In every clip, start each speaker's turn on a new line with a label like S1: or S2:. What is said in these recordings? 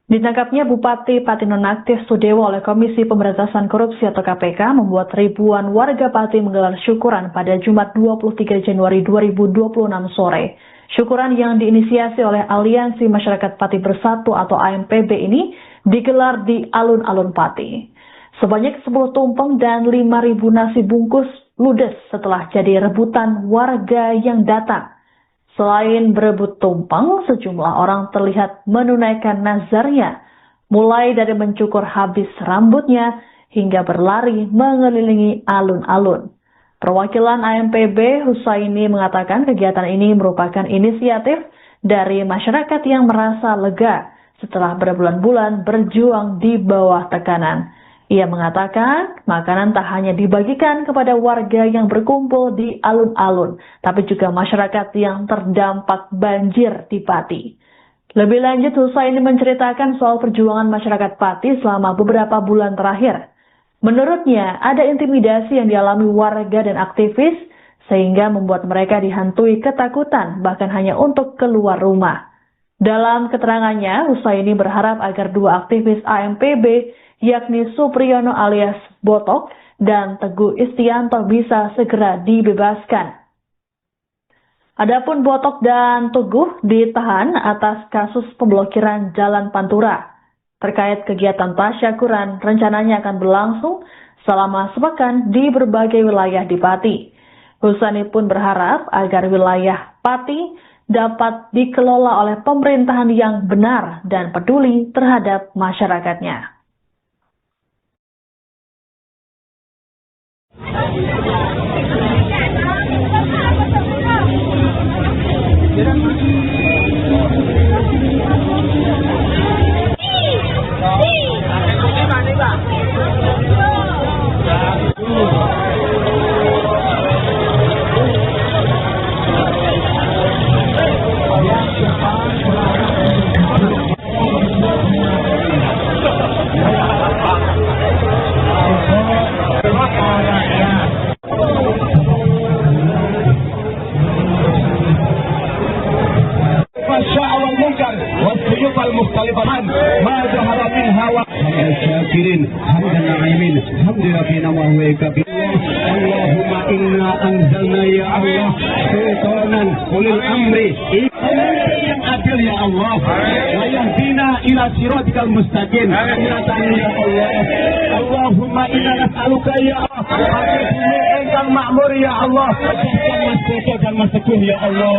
S1: Ditangkapnya Bupati Pati Nonaktif Sudewo oleh Komisi Pemberantasan Korupsi atau KPK membuat ribuan warga Pati menggelar syukuran pada Jumat 23 Januari 2026 sore. Syukuran yang diinisiasi oleh Aliansi Masyarakat Pati Bersatu atau AMPB ini digelar di alun-alun Pati. Sebanyak 10 tumpeng dan 5.000 nasi bungkus ludes setelah jadi rebutan warga yang datang. Selain berebut tumpeng, sejumlah orang terlihat menunaikan nazarnya, mulai dari mencukur habis rambutnya hingga berlari mengelilingi alun-alun. Perwakilan AMPB Husaini mengatakan kegiatan ini merupakan inisiatif dari masyarakat yang merasa lega setelah berbulan-bulan berjuang di bawah tekanan. Ia mengatakan makanan tak hanya dibagikan kepada warga yang berkumpul di alun-alun, tapi juga masyarakat yang terdampak banjir di Pati. Lebih lanjut, Husaini menceritakan soal perjuangan masyarakat Pati selama beberapa bulan terakhir. Menurutnya, ada intimidasi yang dialami warga dan aktivis, sehingga membuat mereka dihantui ketakutan, bahkan hanya untuk keluar rumah. Dalam keterangannya, Husaini berharap agar dua aktivis AMPB, yakni Supriyono alias Botok dan Teguh Istianto bisa segera dibebaskan. Adapun Botok dan Teguh ditahan atas kasus pemblokiran Jalan Pantura. Terkait kegiatan tasyakuran, rencananya akan berlangsung selama sepekan di berbagai wilayah di Pati. Husaini pun berharap agar wilayah Pati dapat dikelola oleh pemerintahan yang benar dan peduli terhadap masyarakatnya.
S2: المختلفة ما ظهر منها الشاكرين حمد الناعمين حمد ربنا وهو كبير. اللهم إنا أنزلنا يا الله سلطانا أولي الأمر yang adil ya Allah, wa yahdina ila siratikal mustaqim. Ya Allah, Allahumma inna nas'aluka ya Allah engkang makmur ya Allah, dan masukun ya Allah.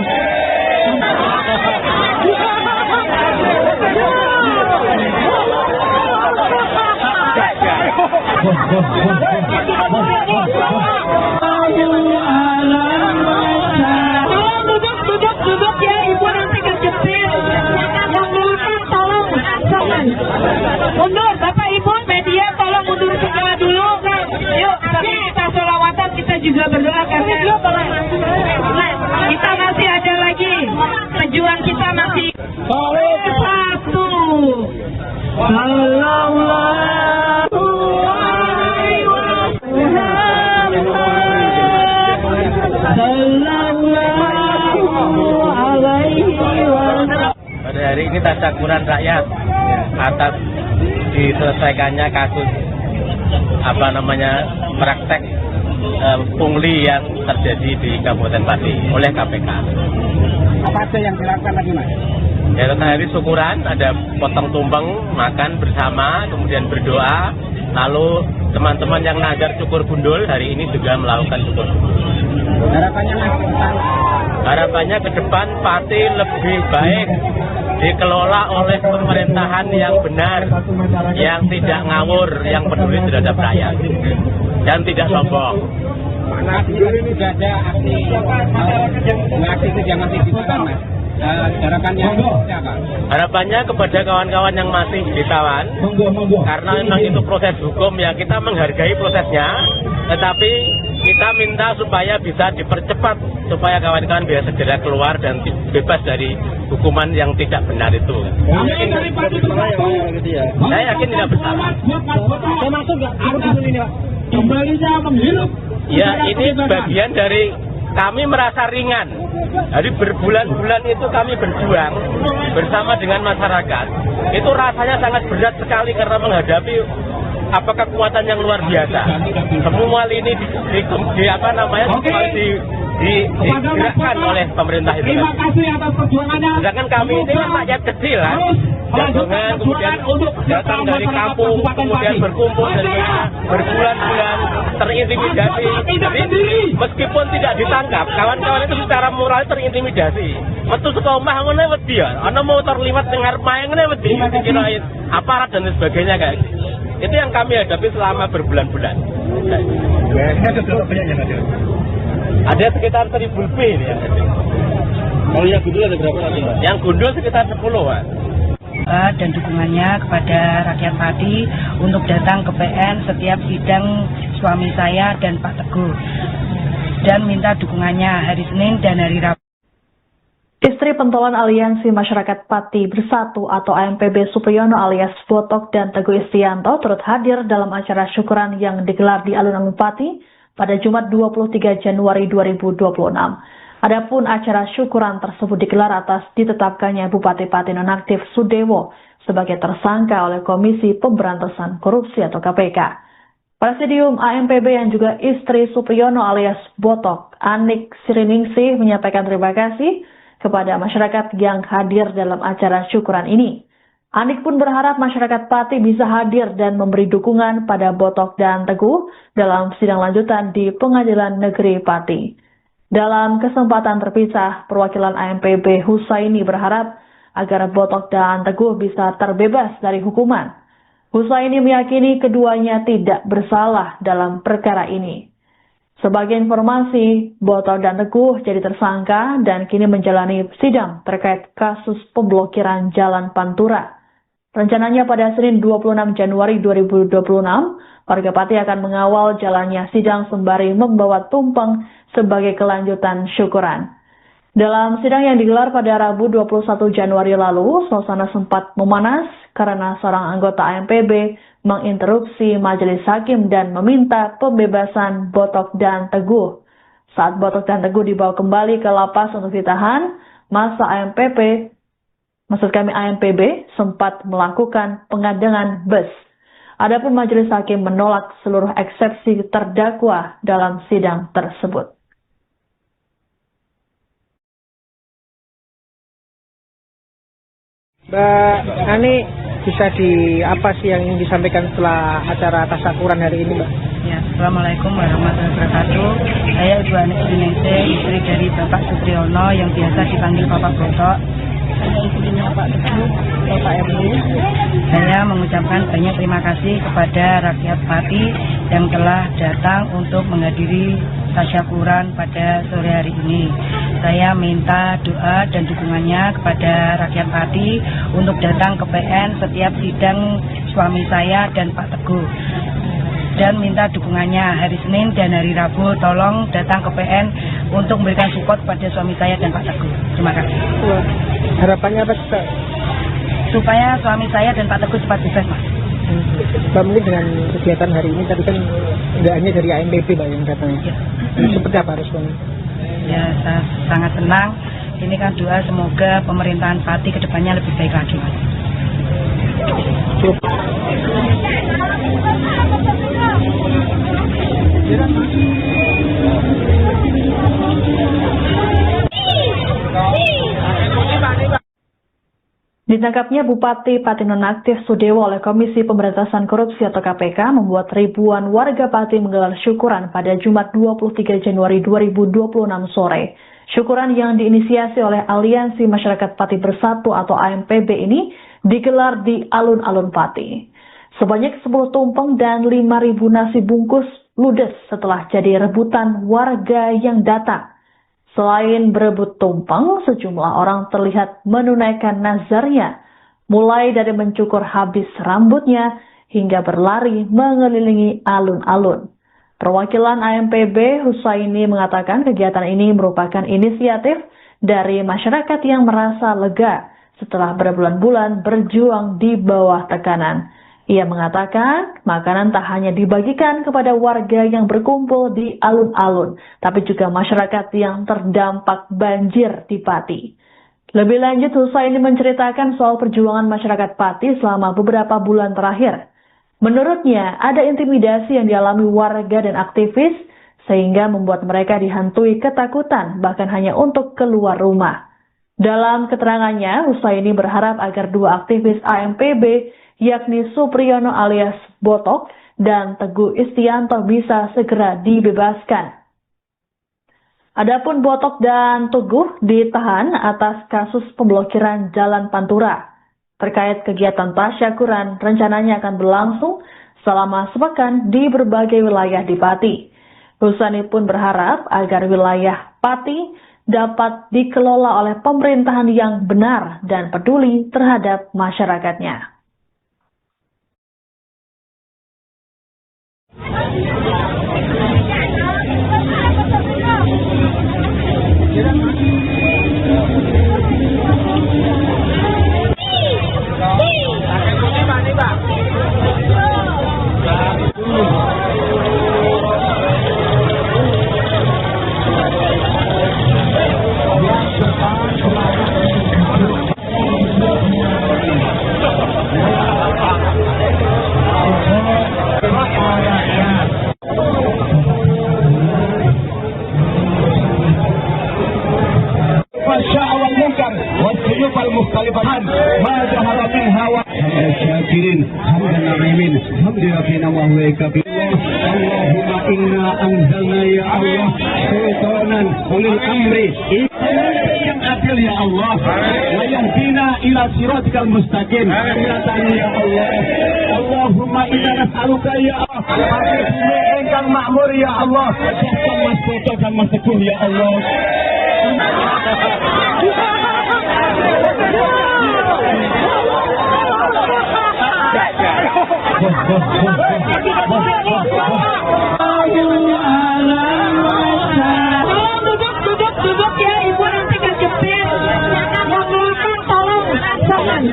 S3: Duduk ya, ibu nanti kejepit. Tolong mundur, bapak ibu media tolong mundur segera dulu. Yuk, tapi kita sholawatan, kita juga berdoa karena kita masih ada lagi, pejuang kita masih satu.
S4: Pada hari ini tasyakuran rakyat atas diselesaikannya kasus praktek pungli yang terjadi di Kabupaten Pati oleh KPK.
S2: Apa aja yang dilakukan lagi, Mas?
S4: Ya, hari syukuran ada potong tumpeng, makan bersama, kemudian berdoa, lalu teman-teman yang nazar cukur gundul hari ini juga melakukan cukur gundul.
S2: Harapannya Mas ke depan?
S4: Harapannya ke depan Pati lebih baik dikelola oleh pemerintahan yang benar, yang tidak ngawur, yang peduli terhadap rakyat, dan tidak sombong.
S2: Mana ini sudah ada aksi yang masih ditahan, Mas. Harapannya siapa?
S4: Harapannya kepada kawan-kawan yang masih ditawan, karena memang itu proses hukum ya, kita menghargai prosesnya, tetapi kita minta supaya bisa dipercepat, supaya kawan-kawan bisa segera keluar dan bebas dari hukuman yang tidak benar itu. Saya yakin tidak bersalah.
S2: Saya masuk nggak? Harus di sini, Pak. Kembalinya menghirup.
S4: Ya, ini bagian dari kami merasa ringan Jadi berbulan-bulan itu kami berjuang bersama dengan masyarakat. Itu rasanya sangat berat sekali karena menghadapi kekuatan yang luar biasa. Semua lini digerakkan oleh pemerintah itu.
S2: Terima kasih atas perjuangannya.
S4: Sedangkan kami ini kan rakyat kecil kan. Jagongan kemudian datang dari kampung, kemudian berkumpul dari berbulan-bulan terintimidasi. Jadi meskipun tidak ditangkap, kawan-kawan itu secara moral terintimidasi. Metu saka omah ngene wedi ya, ana motor liwat teng ngarep mae ngene wedi, dikirain aparat dan sebagainya kayak gitu. Itu yang kami hadapi selama berbulan-bulan.
S2: Ada berapa banyaknya tadi?
S4: Ada sekitar 1000 lebih ini yang ada.
S2: Kalau yang gundul ada berapa nanti, Pak?
S4: Yang gundul sekitar 10, Pak.
S5: Dan dukungannya kepada rakyat Pati untuk datang ke PN setiap sidang suami saya dan Pak Teguh, dan minta dukungannya hari Senin dan hari Rabu.
S1: Istri pentolan Aliansi Masyarakat Pati Bersatu atau AMPB Supriyono alias Botok dan Teguh Istianto turut hadir dalam acara syukuran yang digelar di Alun-Alun Pati pada Jumat 23 Januari 2026. Adapun acara syukuran tersebut digelar atas ditetapkannya Bupati Pati Nonaktif Sudewo sebagai tersangka oleh Komisi Pemberantasan Korupsi atau KPK. Presidium AMPB yang juga istri Supriyono alias Botok, Anik Siriningsih, menyampaikan terima kasih kepada masyarakat yang hadir dalam acara syukuran ini. Anik pun berharap masyarakat Pati bisa hadir dan memberi dukungan pada Botok dan Teguh dalam sidang lanjutan di Pengadilan Negeri Pati. Dalam kesempatan terpisah, perwakilan AMPB Husaini berharap agar Botok dan Teguh bisa terbebas dari hukuman. Husaini meyakini keduanya tidak bersalah dalam perkara ini. Sebagai informasi, Botok dan Teguh jadi tersangka dan kini menjalani sidang terkait kasus pemblokiran Jalan Pantura. Rencananya pada Senin 26 Januari 2026, warga Pati akan mengawal jalannya sidang sembari membawa tumpeng sebagai kelanjutan syukuran. Dalam sidang yang digelar pada Rabu 21 Januari lalu, suasana sempat memanas karena seorang anggota AMPB menginterupsi majelis hakim dan meminta pembebasan Botok dan Teguh. Saat Botok dan Teguh dibawa kembali ke lapas untuk ditahan, AMPB sempat melakukan pengadangan bus. Adapun majelis hakim menolak seluruh eksepsi terdakwa dalam sidang tersebut.
S6: Mbak Ani, bisa apa sih yang ingin disampaikan setelah acara tasyakuran hari ini, Mbak?
S5: Ya, Assalamualaikum warahmatullahi wabarakatuh. Saya Ibu Anik Siriningsih, istri dari Bapak Supriyono yang biasa dipanggil Bapak Botok. Istrinya Pak Teguh, Bapak RW. Saya mengucapkan banyak terima kasih kepada rakyat Pati yang telah datang untuk menghadiri tasyakuran pada sore hari ini. Saya minta doa dan dukungannya kepada rakyat Pati untuk datang ke PN setiap sidang suami saya dan Pak Teguh, dan minta dukungannya hari Senin dan hari Rabu. Tolong datang ke PN untuk memberikan support pada suami saya dan Pak Teguh. Terima kasih.
S6: Harapannya apa, Pak?
S5: Supaya suami saya dan Pak Teguh cepat bebas, Mas.
S6: Mbak, mungkin dengan kegiatan hari ini tadi kan tidak hanya dari AMPB, Mbak, yang datang.
S5: Ya.
S6: Seperti apa responnya?
S5: Ya, saya sangat senang. Ini kan doa semoga pemerintahan Pati ke depannya lebih baik lagi, Mas.
S1: Ditangkapnya Bupati Pati Nonaktif Sudewo oleh Komisi Pemberantasan Korupsi atau KPK membuat ribuan warga Pati menggelar syukuran pada Jumat 23 Januari 2026 sore. Syukuran yang diinisiasi oleh Aliansi Masyarakat Pati Bersatu atau AMPB ini digelar di Alun-Alun Pati. Sebanyak 10 tumpeng dan 5.000 nasi bungkus ludes setelah jadi rebutan warga yang datang. Selain berebut tumpeng, sejumlah orang terlihat menunaikan nazarnya, mulai dari mencukur habis rambutnya hingga berlari mengelilingi alun-alun. Perwakilan AMPB Husaini mengatakan kegiatan ini merupakan inisiatif dari masyarakat yang merasa lega setelah berbulan-bulan berjuang di bawah tekanan. Ia mengatakan makanan tak hanya dibagikan kepada warga yang berkumpul di alun-alun, tapi juga masyarakat yang terdampak banjir di Pati. Lebih lanjut, Husaini menceritakan soal perjuangan masyarakat Pati selama beberapa bulan terakhir. Menurutnya, ada intimidasi yang dialami warga dan aktivis, sehingga membuat mereka dihantui ketakutan, bahkan hanya untuk keluar rumah. Dalam keterangannya, Husaini berharap agar dua aktivis AMPB, yakni Supriyono alias Botok dan Teguh Istianto bisa segera dibebaskan. Adapun Botok dan Teguh ditahan atas kasus pemblokiran Jalan Pantura. Terkait kegiatan tasyakuran, rencananya akan berlangsung selama sepekan di berbagai wilayah di Pati. Husaini pun berharap agar wilayah Pati dapat dikelola oleh pemerintahan yang benar dan peduli terhadap masyarakatnya.
S2: المختلفات ما ظهر منها الشاكرين حمد الناعمين حمد ربنا وهو كبير اللهم إنا أنزلنا يا الله سلطانا أولي الأمر yang adil ya Allah wa yahdina ila siratikal mustaqim ya Allah Allahumma inna nas'aluka ya Allah bumi engkang makmur ya Allah Mas Boto dan Mas Teguh ya Allah
S3: Duduk ya ibu, nanti kejepit. Tolong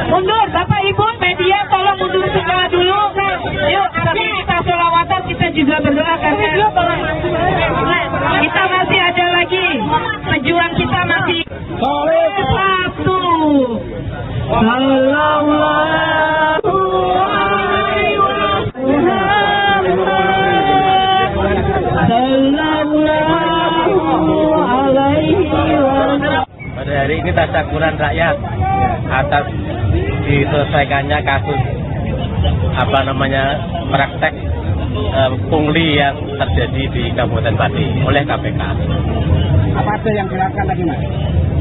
S3: mundur bapak ibu media, tolong mundur sebelah dulu. Yuk sambil kita sholawatan, kita juga berdoa karena kita masih ada lagi, pejuang kita masih. Satu
S4: Pada hari ini tasyakuran rakyat atas diselesaikannya kasus praktek pungli yang terjadi di Kabupaten Pati oleh KPK.
S6: Apa aja yang dilakukan tadi, Mas?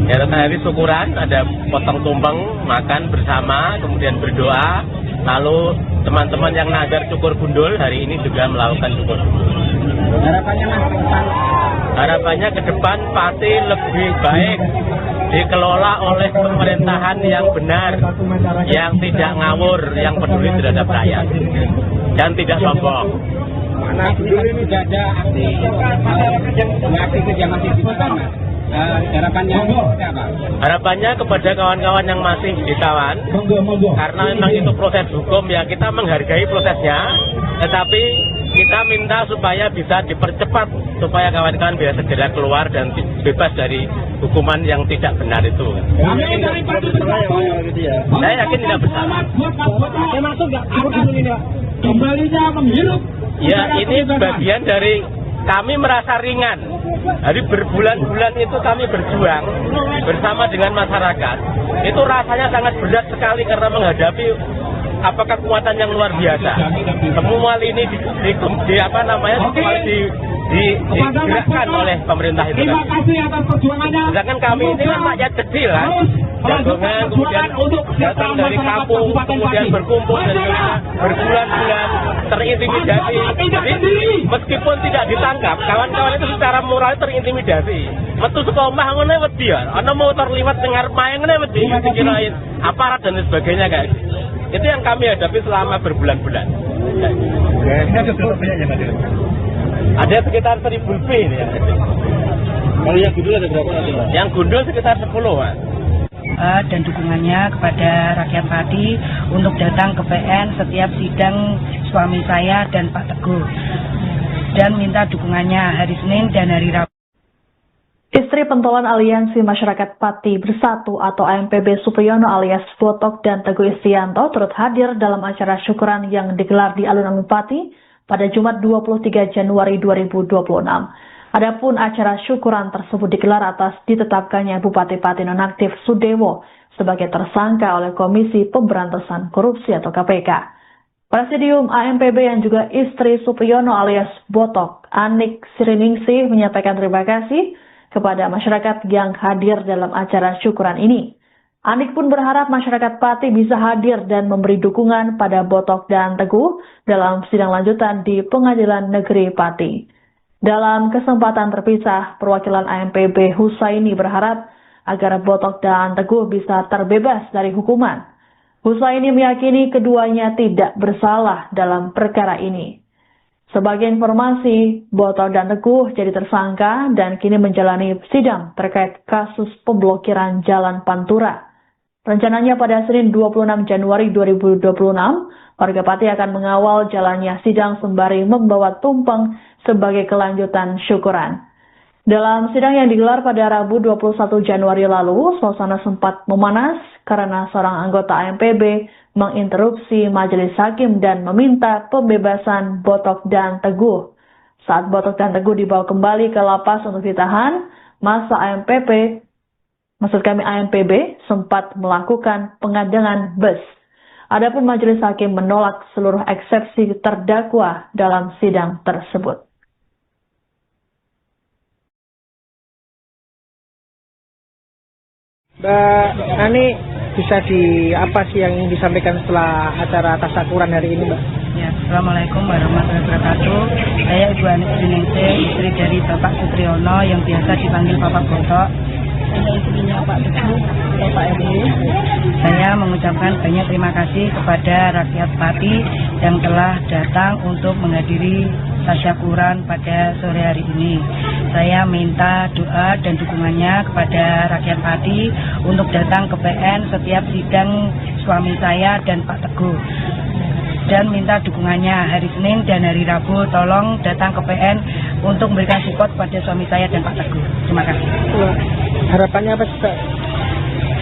S4: Ya, hari syukuran, ada potong tumpeng, makan bersama, kemudian berdoa, lalu teman-teman yang nazar cukur gundul hari ini juga melakukan cukur gundul.
S6: Harapannya Mas ke depan?
S4: Harapannya ke depan Pati lebih baik dikelola oleh pemerintahan yang benar, yang tidak ngawur, yang peduli terhadap rakyat, dan tidak sombong.
S6: Mana sudah ada aktivis yang masih ditahan. Harapannya apa?
S4: Harapannya kepada kawan-kawan yang masih ditahan, karena memang itu proses hukum, ya kita menghargai prosesnya, tetapi kita minta supaya bisa dipercepat, supaya kawan-kawan bisa segera keluar dan bebas dari hukuman yang tidak benar itu. Saya yakin tidak bersalah. Ya, ini bagian dari kami merasa ringan. Hari berbulan-bulan itu kami berjuang bersama dengan masyarakat. Itu rasanya sangat berat sekali karena menghadapi kekuatan yang luar biasa. Semua lini digerakkan oleh pemerintah itu. Sedangkan kami ini kan rakyat kecil kan, jagongan, kemudian datang dari kampung, kemudian berkumpul dan berbulan-bulan terintimidasi. Jadi meskipun tidak ditangkap, kawan-kawan itu secara moral terintimidasi. Metu saka omah ngene wedi ya, ana motor liwat dengar main ngene wedi, dikirain aparat dan sebagainya kayak gitu. Itu yang kami hadapi selama berbulan-bulan. Ada sekitar 1000 lebih ini yang ada.
S2: Kalau yang gundul ada berapa nanti, Mas?
S4: Yang gundul sekitar 10, Mas.
S5: doa dan dukungannya kepada rakyat Pati untuk datang ke PN setiap sidang suami saya dan Pak Teguh, dan minta dukungannya hari Senin dan hari Rabu.
S1: Istri pentolan Aliansi Masyarakat Pati Bersatu atau AMPB Supriyono alias Botok dan Teguh Istianto turut hadir dalam acara syukuran yang digelar di alun-alun Pati pada Jumat 23 Januari 2026. Adapun acara syukuran tersebut digelar atas ditetapkannya Bupati Pati nonaktif Sudewo sebagai tersangka oleh Komisi Pemberantasan Korupsi atau KPK. Presidium AMPB yang juga istri Supriyono alias Botok, Anik Siriningsih, menyampaikan terima kasih kepada masyarakat yang hadir dalam acara syukuran ini. Anik pun berharap masyarakat Pati bisa hadir dan memberi dukungan pada Botok dan Teguh dalam sidang lanjutan di Pengadilan Negeri Pati. Dalam kesempatan terpisah, perwakilan AMPB Husaini berharap agar Botok dan Teguh bisa terbebas dari hukuman. Husaini meyakini keduanya tidak bersalah dalam perkara ini. Sebagai informasi, Botok dan Teguh jadi tersangka dan kini menjalani sidang terkait kasus pemblokiran Jalan Pantura. Rencananya pada Senin 26 Januari 2026, warga Pati akan mengawal jalannya sidang sembari membawa tumpeng sebagai kelanjutan syukuran. Dalam sidang yang digelar pada Rabu 21 Januari lalu, suasana sempat memanas karena seorang anggota AMPB menginterupsi majelis hakim dan meminta pembebasan Botok dan Teguh. Saat Botok dan Teguh dibawa kembali ke lapas untuk ditahan, masa AMPB sempat melakukan pengadangan bus. Adapun majelis hakim menolak seluruh eksepsi terdakwa dalam sidang tersebut.
S6: Mbak Ani, bisa apa sih yang disampaikan setelah acara tasyakuran hari ini, Mbak?
S5: Ya, Assalamualaikum warahmatullahi wabarakatuh. Saya Ibu Anik Siriningsih, istri dari Bapak Supriyono yang biasa dipanggil Bapak Botok. Saya istrinya Pak Teguh, Pak RW. Saya mengucapkan banyak terima kasih kepada rakyat Pati yang telah datang untuk menghadiri tasyakuran pada sore hari ini. Saya minta doa dan dukungannya kepada rakyat Pati untuk datang ke PN setiap sidang suami saya dan Pak Teguh, dan minta dukungannya hari Senin dan hari Rabu. Tolong datang ke PN untuk memberikan support pada suami saya dan Pak Teguh. Terima kasih.
S6: Harapannya apa sih, Pak?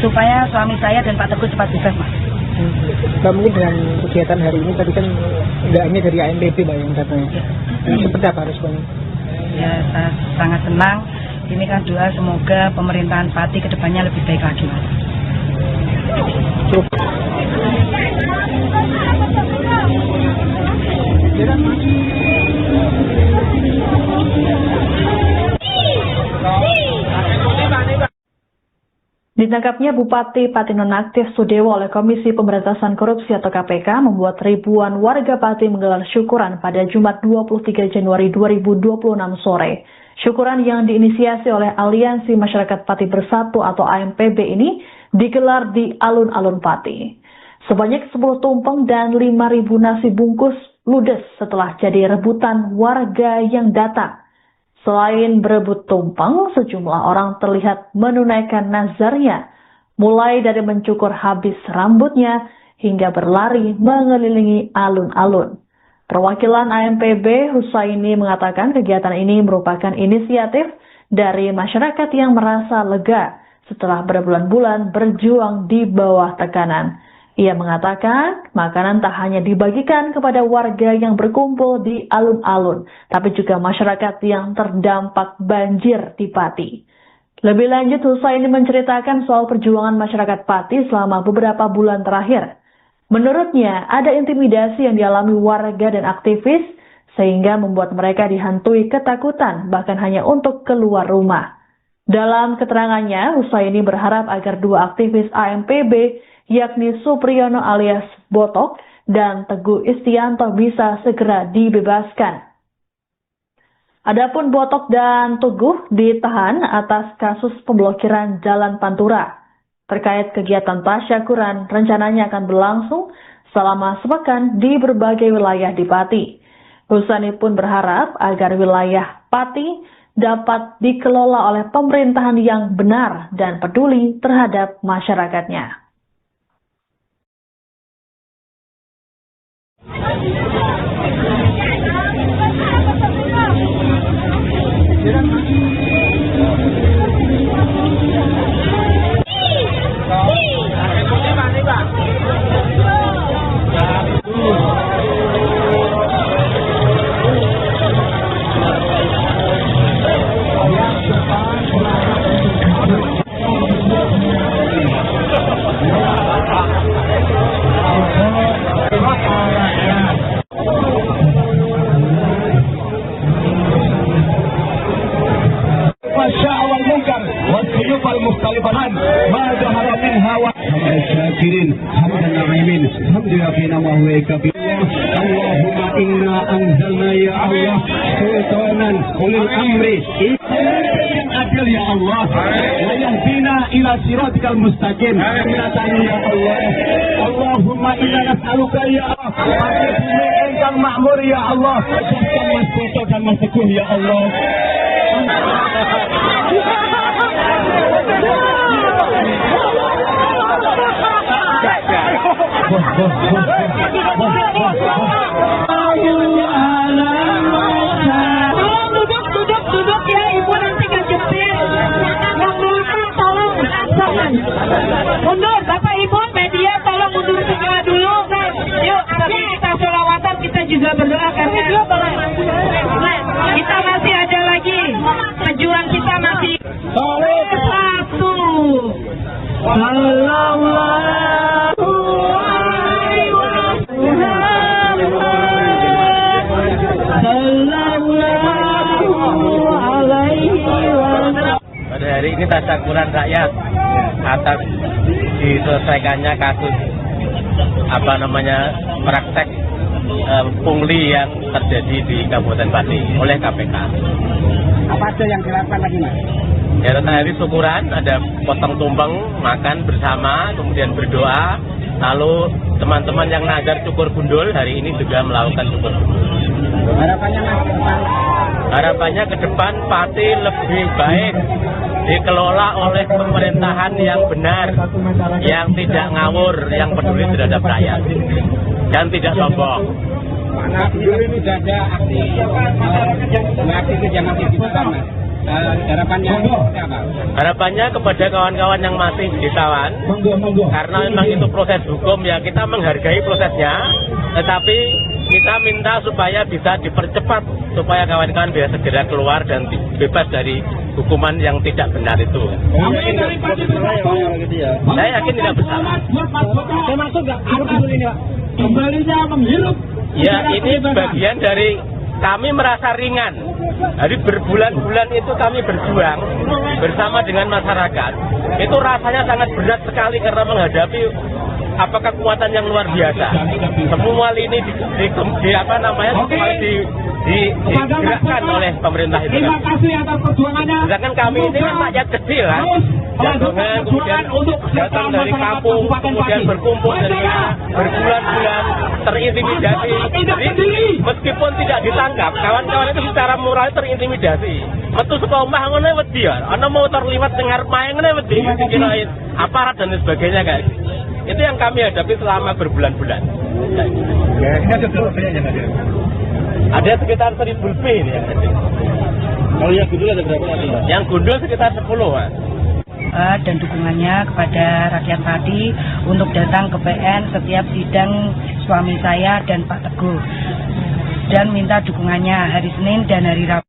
S5: Supaya suami saya dan Pak Teguh cepat bebas, Mas.
S6: Mbak, mungkin dengan kegiatan hari ini tadi kan nggak hanya dari AMPB, Mbak, yang datang. Seperti apa responnya?
S5: Ya, saya sangat senang. Ini kan doa semoga pemerintahan Pati kedepannya lebih baik lagi, Mas.
S1: Ditangkapnya Bupati Pati nonaktif Sudewo oleh Komisi Pemberantasan Korupsi atau KPK membuat ribuan warga Pati menggelar syukuran pada Jumat 23 Januari 2026 sore. Syukuran yang diinisiasi oleh Aliansi Masyarakat Pati Bersatu atau AMPB ini digelar di alun-alun Pati. Sebanyak 10 tumpeng dan 5.000 nasi bungkus ludes setelah jadi rebutan warga yang datang. Selain berebut tumpeng, sejumlah orang terlihat menunaikan nazarnya, mulai dari mencukur habis rambutnya hingga berlari mengelilingi alun-alun. Perwakilan AMPB Husaini mengatakan kegiatan ini merupakan inisiatif dari masyarakat yang merasa lega setelah berbulan-bulan berjuang di bawah tekanan. Ia mengatakan makanan tak hanya dibagikan kepada warga yang berkumpul di alun-alun, tapi juga masyarakat yang terdampak banjir di Pati. Lebih lanjut, Husaini menceritakan soal perjuangan masyarakat Pati selama beberapa bulan terakhir. Menurutnya, ada intimidasi yang dialami warga dan aktivis, sehingga membuat mereka dihantui ketakutan, bahkan hanya untuk keluar rumah. Dalam keterangannya, Husaini berharap agar dua aktivis AMPB, yakni Supriyono alias Botok dan Teguh Istianto bisa segera dibebaskan. Adapun Botok dan Teguh ditahan atas kasus pemblokiran Jalan Pantura. Terkait kegiatan tasyakuran, rencananya akan berlangsung selama sepekan di berbagai wilayah di Pati. Husaini pun berharap agar wilayah Pati dapat dikelola oleh pemerintahan yang benar dan peduli terhadap masyarakatnya.
S2: Allahumma inna anzalna ya Allah sultanan ulil amri yang adil ya Allah wa yahdina ila siratikal mustaqim ya Allah. Allahumma inna nas'aluka ya Allah engkang makmur ya Allah Mas Koto dan Mas Teguh ya Allah.
S3: Duduk ya, ibu nanti kejepitan. Yang belakang tolong mundur, bapak ibu media tolong mundur segera dulu. Yuk, kita sholawatan, kita juga berdoa karena kita masih ada lagi pejuang kita masih satu.
S4: Pada hari ini tasyakuran rakyat atas diselesaikannya kasus praktek pungli yang terjadi di Kabupaten Pati oleh KPK.
S6: Apa aja yang dilakukan lagi, Mas?
S4: Ya, hari syukuran ada potong tumpeng, makan bersama, kemudian berdoa. Lalu teman-teman yang nazar cukur gundul hari ini juga melakukan cukur gundul.
S6: Harapannya, Mas, ke depan?
S4: Harapannya ke depan Pati lebih baik dikelola oleh pemerintahan yang benar, yang tidak ngawur, yang peduli terhadap rakyat, dan tidak sombong.
S6: Nah, dulu ini sudah ada aktivis yang masih ditahan, Mas. Harapannya apa?
S4: Harapannya kepada kawan-kawan yang masih ditawan, karena memang itu proses hukum ya, kita menghargai prosesnya, tetapi kita minta supaya bisa dipercepat supaya kawan-kawan bisa segera keluar dan bebas dari hukuman yang tidak benar itu. Saya yakin tidak bersalah.
S6: Termasuk nggak ini, Pak? Kembalinya menghirup.
S4: Ya, ini bagian dari kami merasa ringan. Jadi berbulan-bulan itu kami berjuang bersama dengan masyarakat. Itu rasanya sangat berat sekali karena menghadapi kekuatan yang luar biasa. Semua lini digerakkan oleh pemerintah itu.
S3: Terima kasih atas perjuangannya.
S4: Sedangkan kami ini kan rakyat kecil kan. Jangan kemudian datang dari kampung, kemudian berkumpul dari berbulan-bulan terintimidasi. Jadi meskipun tidak ditangkap, kawan-kawan itu secara moral terintimidasi. Metu saka omah ngono wedi ya. Ana motor liwat teng ngarep mae ngene wedi dikirain aparat dan sebagainya guys. Itu yang kami hadapi selama berbulan-bulan. Ada sekitar 1000 lebih ini yang ada.
S6: Kalau yang gundul ada berapa lagi, Mas?
S4: Yang gundul sekitar 10, Mas.
S5: Dan dukungannya kepada rakyat Pati untuk datang ke PN setiap sidang suami saya dan Pak Teguh, dan minta dukungannya hari Senin dan hari Rabu.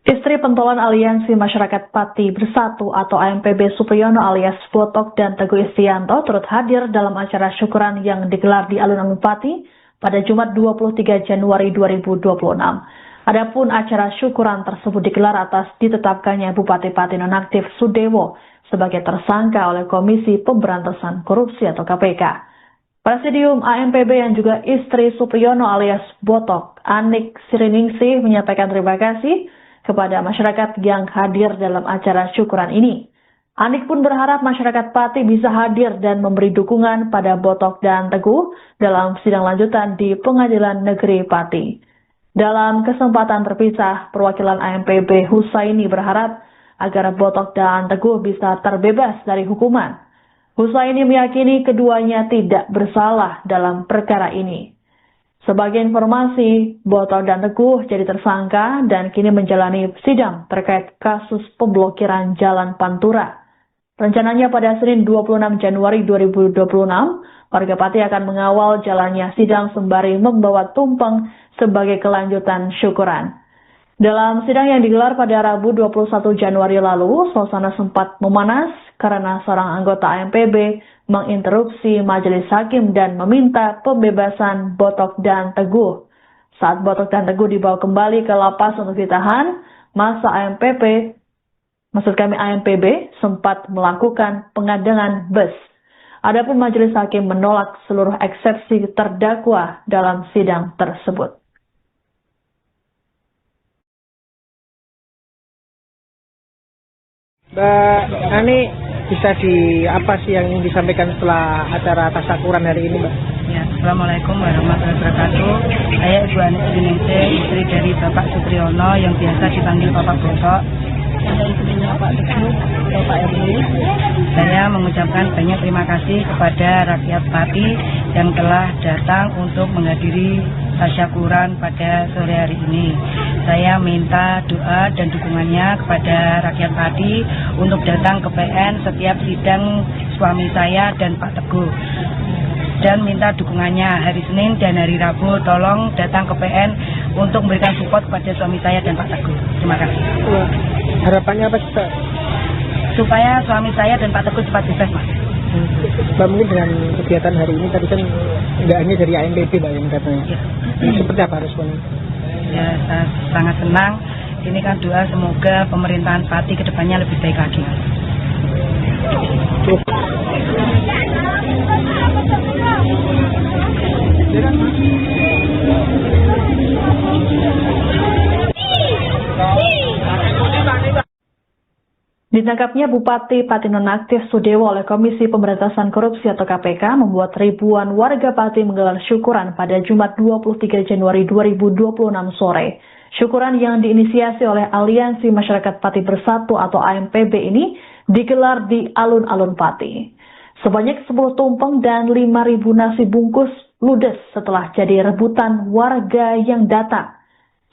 S1: Istri pentolan Aliansi Masyarakat Pati Bersatu atau AMPB Supriyono alias Botok dan Teguh Istianto turut hadir dalam acara syukuran yang digelar di alun-alun Pati pada Jumat 23 Januari 2026. Adapun acara syukuran tersebut digelar atas ditetapkannya Bupati Pati nonaktif Sudewo sebagai tersangka oleh Komisi Pemberantasan Korupsi atau KPK. Presidium AMPB yang juga istri Supriyono alias Botok, Anik Siriningsih, menyampaikan terima kasih kepada masyarakat yang hadir dalam acara syukuran ini. Anik pun berharap masyarakat Pati bisa hadir dan memberi dukungan pada Botok dan Teguh dalam sidang lanjutan di Pengadilan Negeri Pati. Dalam kesempatan terpisah, perwakilan AMPB Husaini berharap agar Botok dan Teguh bisa terbebas dari hukuman. Husaini meyakini keduanya tidak bersalah dalam perkara ini. Sebagai informasi, Botok dan Teguh jadi tersangka dan kini menjalani sidang terkait kasus pemblokiran Jalan Pantura. Rencananya pada Senin 26 Januari 2026, warga Pati akan mengawal jalannya sidang sembari membawa tumpeng sebagai kelanjutan syukuran. Dalam sidang yang digelar pada Rabu 21 Januari lalu, suasana sempat memanas karena seorang anggota AMPB menginterupsi majelis hakim dan meminta pembebasan Botok dan Teguh. Saat Botok dan Teguh dibawa kembali ke lapas untuk ditahan, masa AMPB sempat melakukan pengadangan bus. Adapun majelis hakim menolak seluruh eksepsi terdakwa dalam sidang tersebut.
S6: Mbak Ani, bisa apa sih yang ingin disampaikan setelah acara tasyakuran hari ini, Mbak?
S5: Ya, Assalamualaikum warahmatullahi wabarakatuh. Saya Ibu Ani Sudiningsih, istri dari Bapak Supriyono yang biasa dipanggil Bapak Botok. Saya istrinya Pak Teguh, Bapak RW. Saya mengucapkan banyak terima kasih kepada rakyat Pati yang telah datang untuk menghadiri tasyakuran pada sore hari ini. Saya minta doa dan dukungannya kepada rakyat Pati untuk datang ke PN setiap sidang suami saya dan Pak Teguh. Dan minta dukungannya hari Senin dan hari Rabu, tolong datang ke PN untuk memberikan support kepada suami saya dan Pak Teguh. Terima kasih.
S6: Harapannya apa sih, Pak?
S5: Supaya suami saya dan Pak Teguh cepat bebas, Pak.
S6: Mbak, mungkin dengan kegiatan hari ini tadi kan nggak hanya dari AMPB, Mbak, yang katanya.
S5: Ya.
S6: Seperti apa responnya?
S5: Ya, saya sangat senang. Ini kan doa semoga pemerintahan Pati kedepannya lebih baik lagi.
S1: Ditangkapnya Bupati Pati Nonaktif Sudewo oleh Komisi Pemberantasan Korupsi atau KPK membuat ribuan warga Pati menggelar syukuran pada Jumat 23 Januari 2026 sore. Syukuran yang diinisiasi oleh Aliansi Masyarakat Pati Bersatu atau AMPB ini digelar di alun-alun Pati. Sebanyak 10 tumpeng dan 5.000 nasi bungkus ludes setelah jadi rebutan warga yang datang.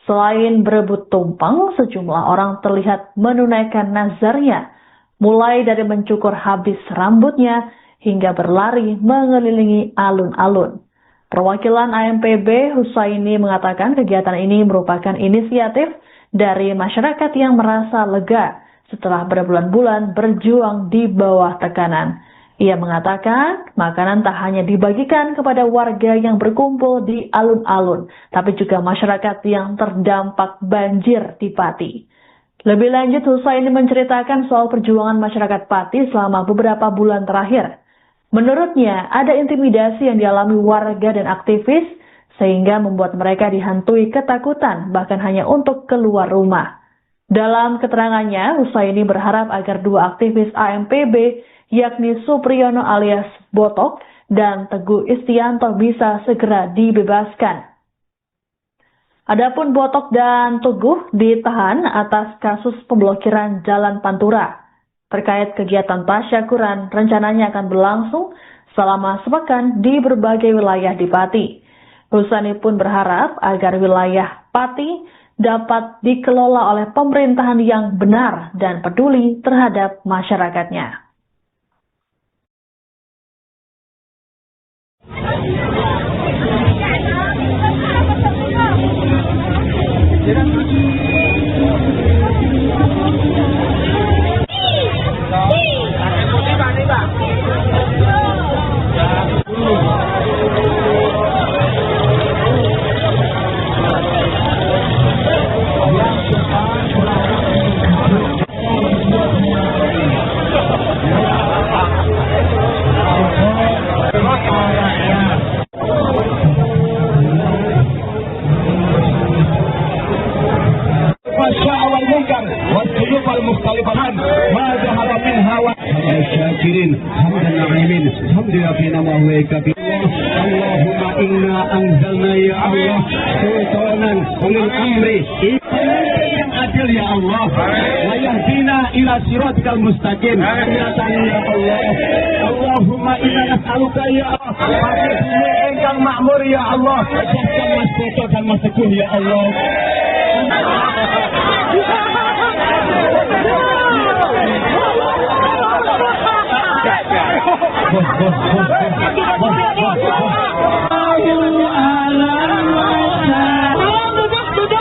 S1: Selain berebut tumpeng, sejumlah orang terlihat menunaikan nazarnya, mulai dari mencukur habis rambutnya hingga berlari mengelilingi alun-alun. Perwakilan AMPB Husaini mengatakan kegiatan ini merupakan inisiatif dari masyarakat yang merasa lega setelah berbulan-bulan berjuang di bawah tekanan. Ia mengatakan makanan tak hanya dibagikan kepada warga yang berkumpul di alun-alun, tapi juga masyarakat yang terdampak banjir di Pati. Lebih lanjut, Husaini menceritakan soal perjuangan masyarakat Pati selama beberapa bulan terakhir. Menurutnya, ada intimidasi yang dialami warga dan aktivis, sehingga membuat mereka dihantui ketakutan, bahkan hanya untuk keluar rumah. Dalam keterangannya, Husaini berharap agar dua aktivis AMPB, yakni Supriyono alias Botok dan Teguh Istianto bisa segera dibebaskan. Adapun Botok dan Teguh ditahan atas kasus pemblokiran Jalan Pantura. Terkait kegiatan tasyakuran rencananya akan berlangsung selama sepekan di berbagai wilayah di Pati. Husaini pun berharap agar wilayah Pati dapat dikelola oleh pemerintahan yang benar dan peduli terhadap masyarakatnya.
S2: الشاكرين حمدا نعيمين حمد ربنا وهو كبير اللهم inna anzalna ya Allah sultanan ulil amri yang adil ya Allah wa yahdina ila siratal mustaqim ya Allah. Allahumma inna nas'aluka ya Allah bumi engkang makmur ya Allah jadikan Mas Boto dan Mas Teguh ya Allah.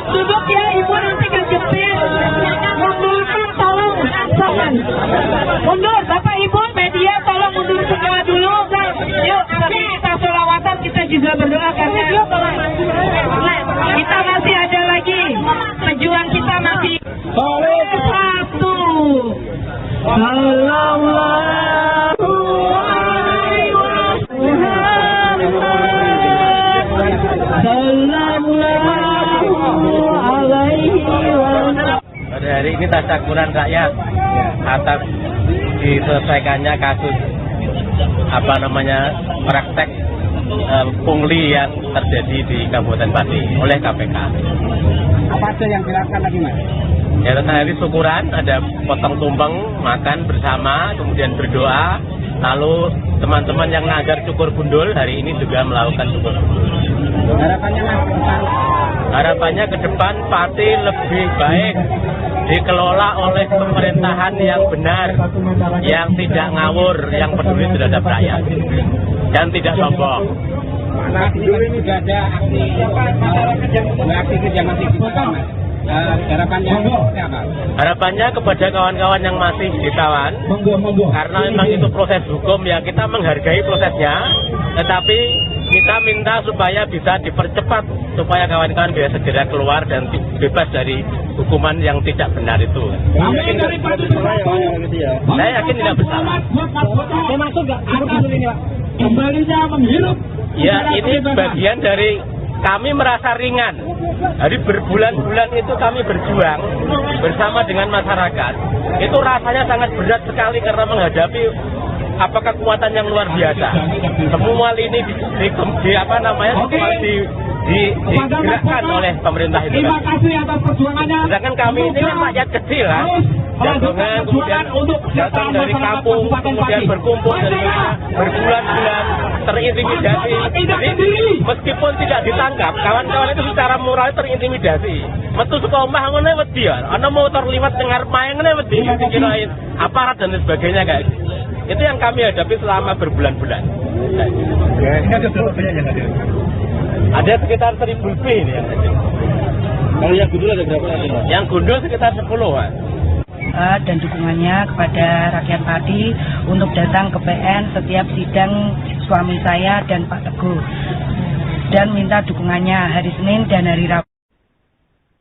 S3: Duduk ya, ibu nanti kejepit. Tolong, mundur, bapak ibu media tolong mundur semua dulu. Yuk, kita sholawatan, kita juga berdoa karena kita masih ada lagi, pejuang kita masih satu.
S4: Pada hari ini tasyakuran rakyat atas diselesaikannya kasus praktek pungli yang terjadi di Kabupaten Pati oleh KPK.
S6: Apa aja yang dilakukan tadi, Mas?
S4: Ya, hari syukuran ada potong tumpeng, makan bersama, kemudian berdoa. Lalu teman-teman yang ngajar cukur gundul hari ini juga melakukan cukur gundul.
S6: Harapannya, Mas,
S4: harapannya ke depan Pati lebih baik dikelola oleh pemerintahan yang benar, yang tidak ngawur, yang peduli terhadap rakyat, dan tidak sombong.
S6: Nah, dulu ini sudah ada aksi kerja masih ditahan, Mas. Harapannya apa?
S4: Harapannya kepada kawan-kawan yang masih ditawan, karena memang itu proses hukum ya, kita menghargai prosesnya, tetapi kita minta supaya bisa dipercepat supaya kawan-kawan bisa segera keluar dan bebas dari hukuman yang tidak benar itu. Saya yakin tidak bersalah.
S6: Saya masuk nggak? Ini, Pak. Kembalinya menghirup.
S4: Ya, ini bagian dari kami merasa ringan. Hari berbulan-bulan itu kami berjuang bersama dengan masyarakat. Itu rasanya sangat berat sekali karena menghadapi kekuatan yang luar biasa. Semua lini digerakkan oleh pemerintah itu.
S3: Terima kasih atas perjuangannya.
S4: Sedangkan kami ini kan rakyat kecil kan. Jagongan kemudian datang dari kampung, kemudian berkumpul dari berbulan-bulan terintimidasi. Jadi meskipun tidak ditangkap, kawan-kawan itu secara moral terintimidasi. Metu suka omah ngene wedi ya. Ana motor liwat dengar main ngene wedi dikirain aparat dan sebagainya kayak gitu. Itu yang kami hadapi selama berbulan-bulan. Ada sekitar 1.000 lebih ini yang hadir.
S2: Kalau yang gundul ada berapa?
S4: Yang gundul sekitar 10, Pak.
S5: Dan dukungannya kepada rakyat Pati untuk datang ke PN setiap sidang suami saya dan Pak Teguh, dan minta dukungannya hari Senin dan hari Rabu.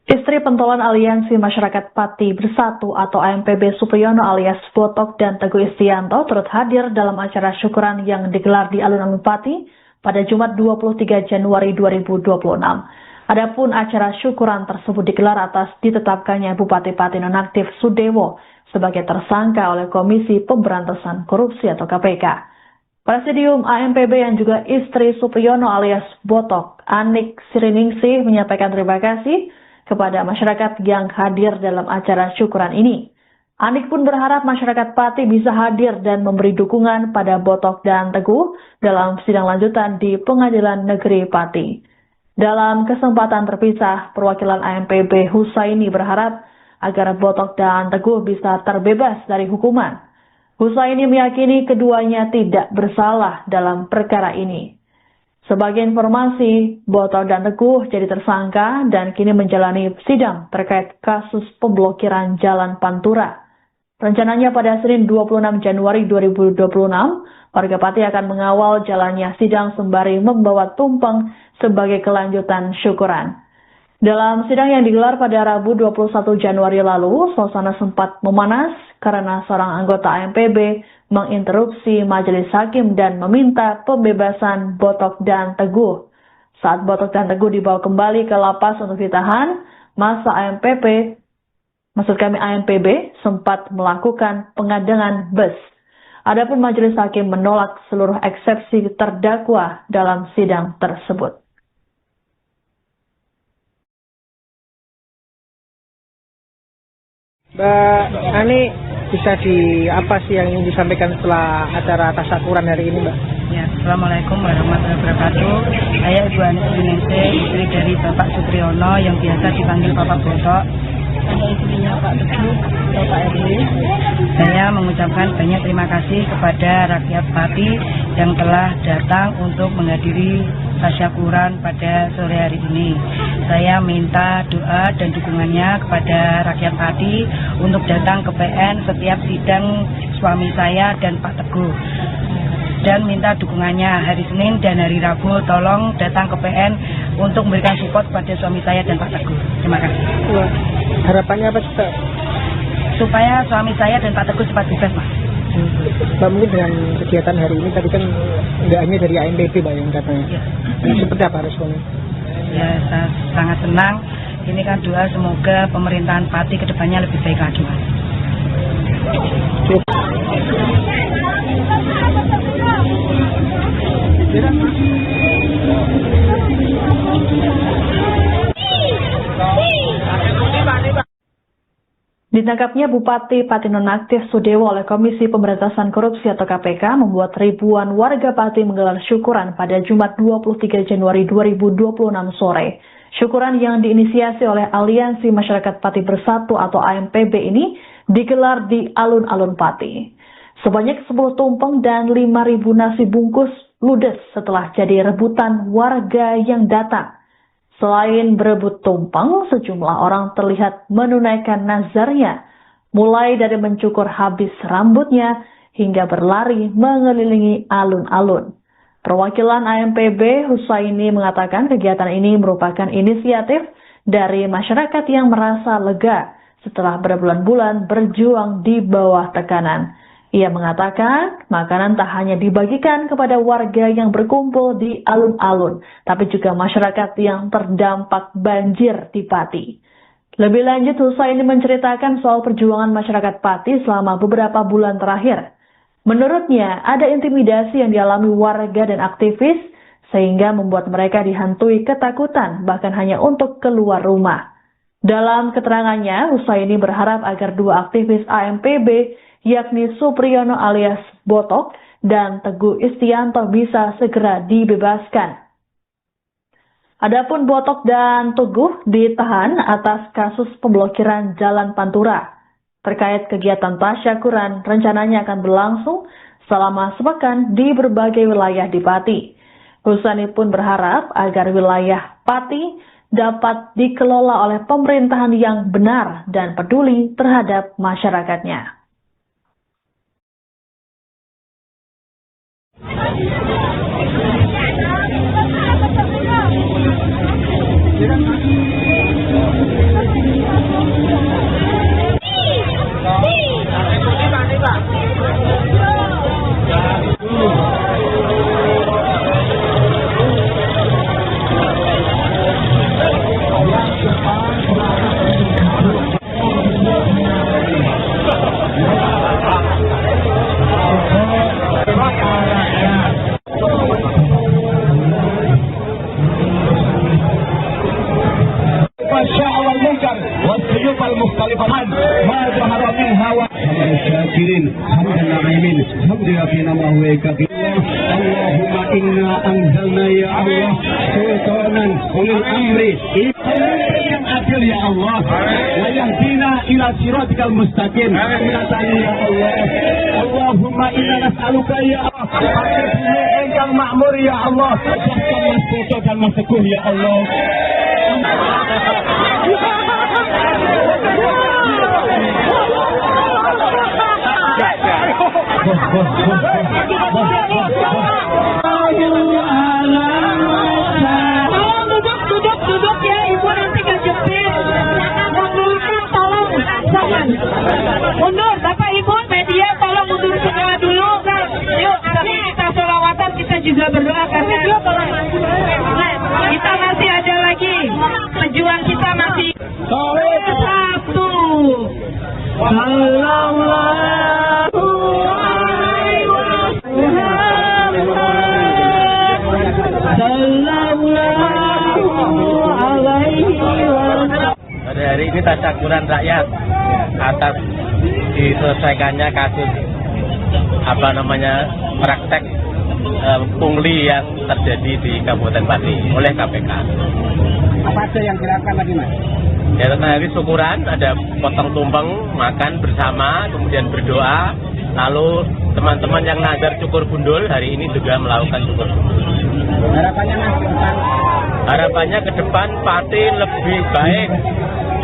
S1: Istri pentolan Aliansi Masyarakat Pati Bersatu atau AMPB Supriyono alias Botok dan Teguh Istianto turut hadir dalam acara syukuran yang digelar di alun-alun Pati pada Jumat 23 Januari 2026. Adapun acara syukuran tersebut digelar atas ditetapkannya Bupati Pati nonaktif Sudewo sebagai tersangka oleh Komisi Pemberantasan Korupsi atau KPK. Presidium AMPB yang juga istri Supriyono alias Botok, Anik Siriningsih, menyampaikan terima kasih kepada masyarakat yang hadir dalam acara syukuran ini. Anik pun berharap masyarakat Pati bisa hadir dan memberi dukungan pada Botok dan Teguh dalam sidang lanjutan di Pengadilan Negeri Pati. Dalam kesempatan terpisah, perwakilan AMPB Husaini berharap agar Botok dan Teguh bisa terbebas dari hukuman. Husaini meyakini keduanya tidak bersalah dalam perkara ini. Sebagai informasi, Botok dan Teguh jadi tersangka dan kini menjalani sidang terkait kasus pemblokiran Jalan Pantura. Rencananya pada Senin 26 Januari 2026, warga Pati akan mengawal jalannya sidang sembari membawa tumpeng sebagai kelanjutan syukuran. Dalam sidang yang digelar pada Rabu 21 Januari lalu, suasana sempat memanas karena seorang anggota AMPB menginterupsi majelis hakim dan meminta pembebasan Botok dan Teguh. Saat Botok dan Teguh dibawa kembali ke lapas untuk ditahan, masa AMPB sempat melakukan pengadangan bus. Adapun majelis hakim menolak seluruh eksepsi terdakwa dalam sidang tersebut.
S6: Mbak Ani, bisa apa sih yang ingin disampaikan setelah acara tasyakuran hari ini, Mbak?
S5: Ya, Assalamualaikum warahmatullahi wabarakatuh. Saya Ibu Ani Subiningsih, istri dari Bapak Supriyono yang biasa dipanggil Bapak Botok. Saya istrinya Pak Teguh, Bapak RW. Saya mengucapkan banyak terima kasih kepada rakyat Pati yang telah datang untuk menghadiri tasyakuran pada sore hari ini. Saya minta doa dan dukungannya kepada rakyat Pati untuk datang ke PN setiap sidang suami saya dan Pak Teguh. Dan minta dukungannya hari Senin dan hari Rabu, tolong datang ke PN untuk memberikan support kepada suami saya dan Pak Teguh. Terima kasih.
S6: Wah, harapannya apa sih, Pak?
S5: Supaya suami saya dan Pak Teguh cepat bebas, Mas.
S6: Mbak, mungkin dengan kegiatan hari ini tadi kan nggak hanya dari AMPB, Mbak, yang katanya.
S5: Ya.
S6: Seperti apa responnya?
S5: Ya, saya sangat senang. Ini kan doa semoga pemerintahan Pati kedepannya lebih baik lagi, Mas.
S1: Ditangkapnya Bupati Pati Nonaktif Sudewo oleh Komisi Pemberantasan Korupsi atau KPK membuat ribuan warga Pati menggelar syukuran pada Jumat 23 Januari 2026 sore. Syukuran yang diinisiasi oleh Aliansi Masyarakat Pati Bersatu atau AMPB ini digelar di alun-alun Pati. Sebanyak 10 tumpeng dan 5.000 nasi bungkus ludes setelah jadi rebutan warga yang datang. Selain berebut tumpeng, sejumlah orang terlihat menunaikan nazarnya, mulai dari mencukur habis rambutnya hingga berlari mengelilingi alun-alun. Perwakilan AMPB Husaini mengatakan kegiatan ini merupakan inisiatif dari masyarakat yang merasa lega setelah berbulan-bulan berjuang di bawah tekanan. Ia mengatakan makanan tak hanya dibagikan kepada warga yang berkumpul di alun-alun, tapi juga masyarakat yang terdampak banjir di Pati. Lebih lanjut, Husaini menceritakan soal perjuangan masyarakat Pati selama beberapa bulan terakhir. Menurutnya, ada intimidasi yang dialami warga dan aktivis, sehingga membuat mereka dihantui ketakutan, bahkan hanya untuk keluar rumah. Dalam keterangannya, Husaini berharap agar dua aktivis AMPB, yakni Supriyono alias Botok dan Teguh Istianto bisa segera dibebaskan. Adapun Botok dan Teguh ditahan atas kasus pemblokiran Jalan Pantura. Terkait kegiatan tasyakuran, rencananya akan berlangsung selama sepekan di berbagai wilayah di Pati. Husaini pun berharap agar wilayah Pati dapat dikelola oleh pemerintahan yang benar dan peduli terhadap masyarakatnya.
S2: Allahumma inna anzalna ya Allah sultanan ulil amri yang adil ya Allah wa yahdina ila siratikal mustaqim ya Allah. Allahumma inna nas'aluka ya Allah engkang makmur ya Allah Mas Botok dan Mas Teguh ya Allah.
S3: Duduk ya, ibu nanti kejepit. Tolong jangan mundur, bapak ibu media tolong mundur semua dulu. Yuk, kita sholawatan, kita juga berdoa karena kita masih ada lagi pejuang, kita masih satu. Sallallahu
S4: tasyakuran rakyat atas diselesaikannya kasus praktek pungli yang terjadi di Kabupaten Pati oleh KPK.
S2: Apa aja yang dilakukan lagi, Mas?
S4: Ya, tentang hari syukuran, ada potong tumpeng, makan bersama, kemudian berdoa, lalu teman-teman yang nazar cukur gundul hari ini juga melakukan cukur gundul.
S2: Harapannya, Mas, ke depan?
S4: Harapannya ke depan Pati lebih baik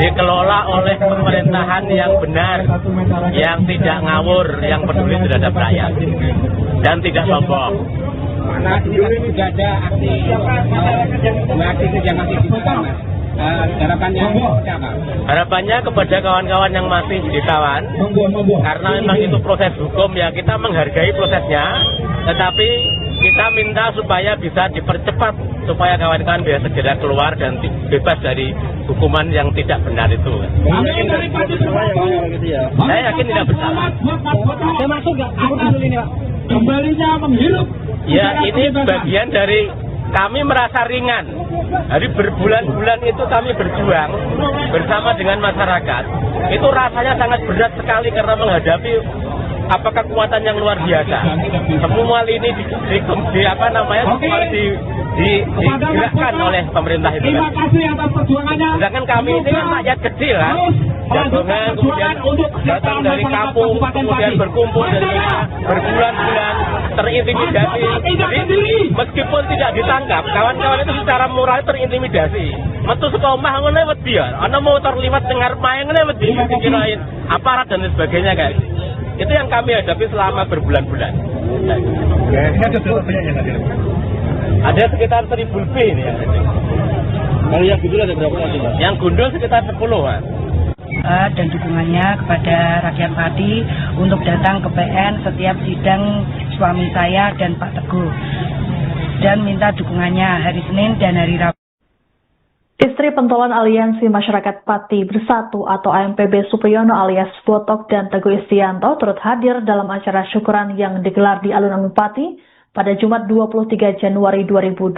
S4: dikelola oleh pemerintahan yang benar, yang tidak ngawur, yang peduli terhadap rakyat, dan tidak sombong.
S2: Mana juga ada aksi yang masih dibuka, Mas. Harapannya siapa?
S4: Harapannya kepada kawan-kawan yang masih ditahan, karena memang itu proses hukum ya, kita menghargai prosesnya, tetapi kita minta supaya bisa dipercepat, supaya kawan-kawan bisa segera keluar dan bebas dari hukuman yang tidak benar itu. Saya yakin tidak bersalah.
S6: Saya masuk nggak? Dulu ini, Pak.
S2: Kembalinya menghirup.
S4: Ya, ini bagian dari kami merasa ringan. Hari berbulan-bulan itu kami berjuang bersama dengan masyarakat. Itu rasanya sangat berat sekali karena menghadapi kekuatan yang luar biasa. Semua lini digerakkan oleh pemerintah itu.
S2: Terima kasih atas perjuangannya.
S4: Sedangkan kami ini kan rakyat kecil kan. Jagongan kemudian datang dari kampung, kemudian berkumpul dan kita berbulan-bulan terintimidasi. Jadi meskipun tidak ditangkap, kawan-kawan itu secara moral terintimidasi. Metu saka omah ngene wedi ya, ana motor liwat dengar main ngene wedi dikirain aparat dan sebagainya guys. Itu yang kami hadapi selama berbulan-bulan. Ada sekitar 1.000 lebih ini yang ada. Kalau yang gundul ada berapa lagi, Mas? Yang gundul sekitar 10, Mas.
S5: Dan dukungannya kepada rakyat Pati untuk datang ke PN setiap sidang suami saya dan Pak Teguh, dan minta dukungannya hari Senin dan hari Rabu.
S1: Istri pentolan Aliansi Masyarakat Pati Bersatu atau AMPB Supriyono alias Botok dan Teguh Istianto turut hadir dalam acara syukuran yang digelar di alun-alun Pati pada Jumat 23 Januari 2026.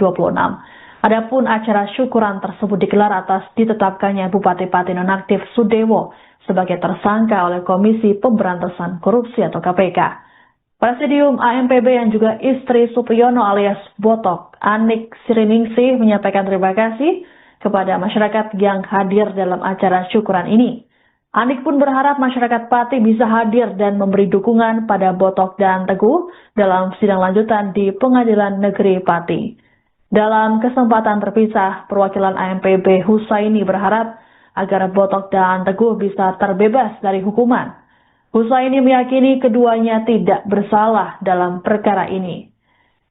S1: Adapun acara syukuran tersebut digelar atas ditetapkannya Bupati Pati nonaktif Sudewo sebagai tersangka oleh Komisi Pemberantasan Korupsi atau KPK. Presidium AMPB yang juga istri Supriyono alias Botok, Anik Siriningsih, menyampaikan terima kasih kepada masyarakat yang hadir dalam acara syukuran ini. Anik pun berharap masyarakat Pati bisa hadir dan memberi dukungan pada Botok dan Teguh dalam sidang lanjutan di Pengadilan Negeri Pati. Dalam kesempatan terpisah, perwakilan AMPB Husaini berharap agar Botok dan Teguh bisa terbebas dari hukuman. Husaini meyakini keduanya tidak bersalah dalam perkara ini.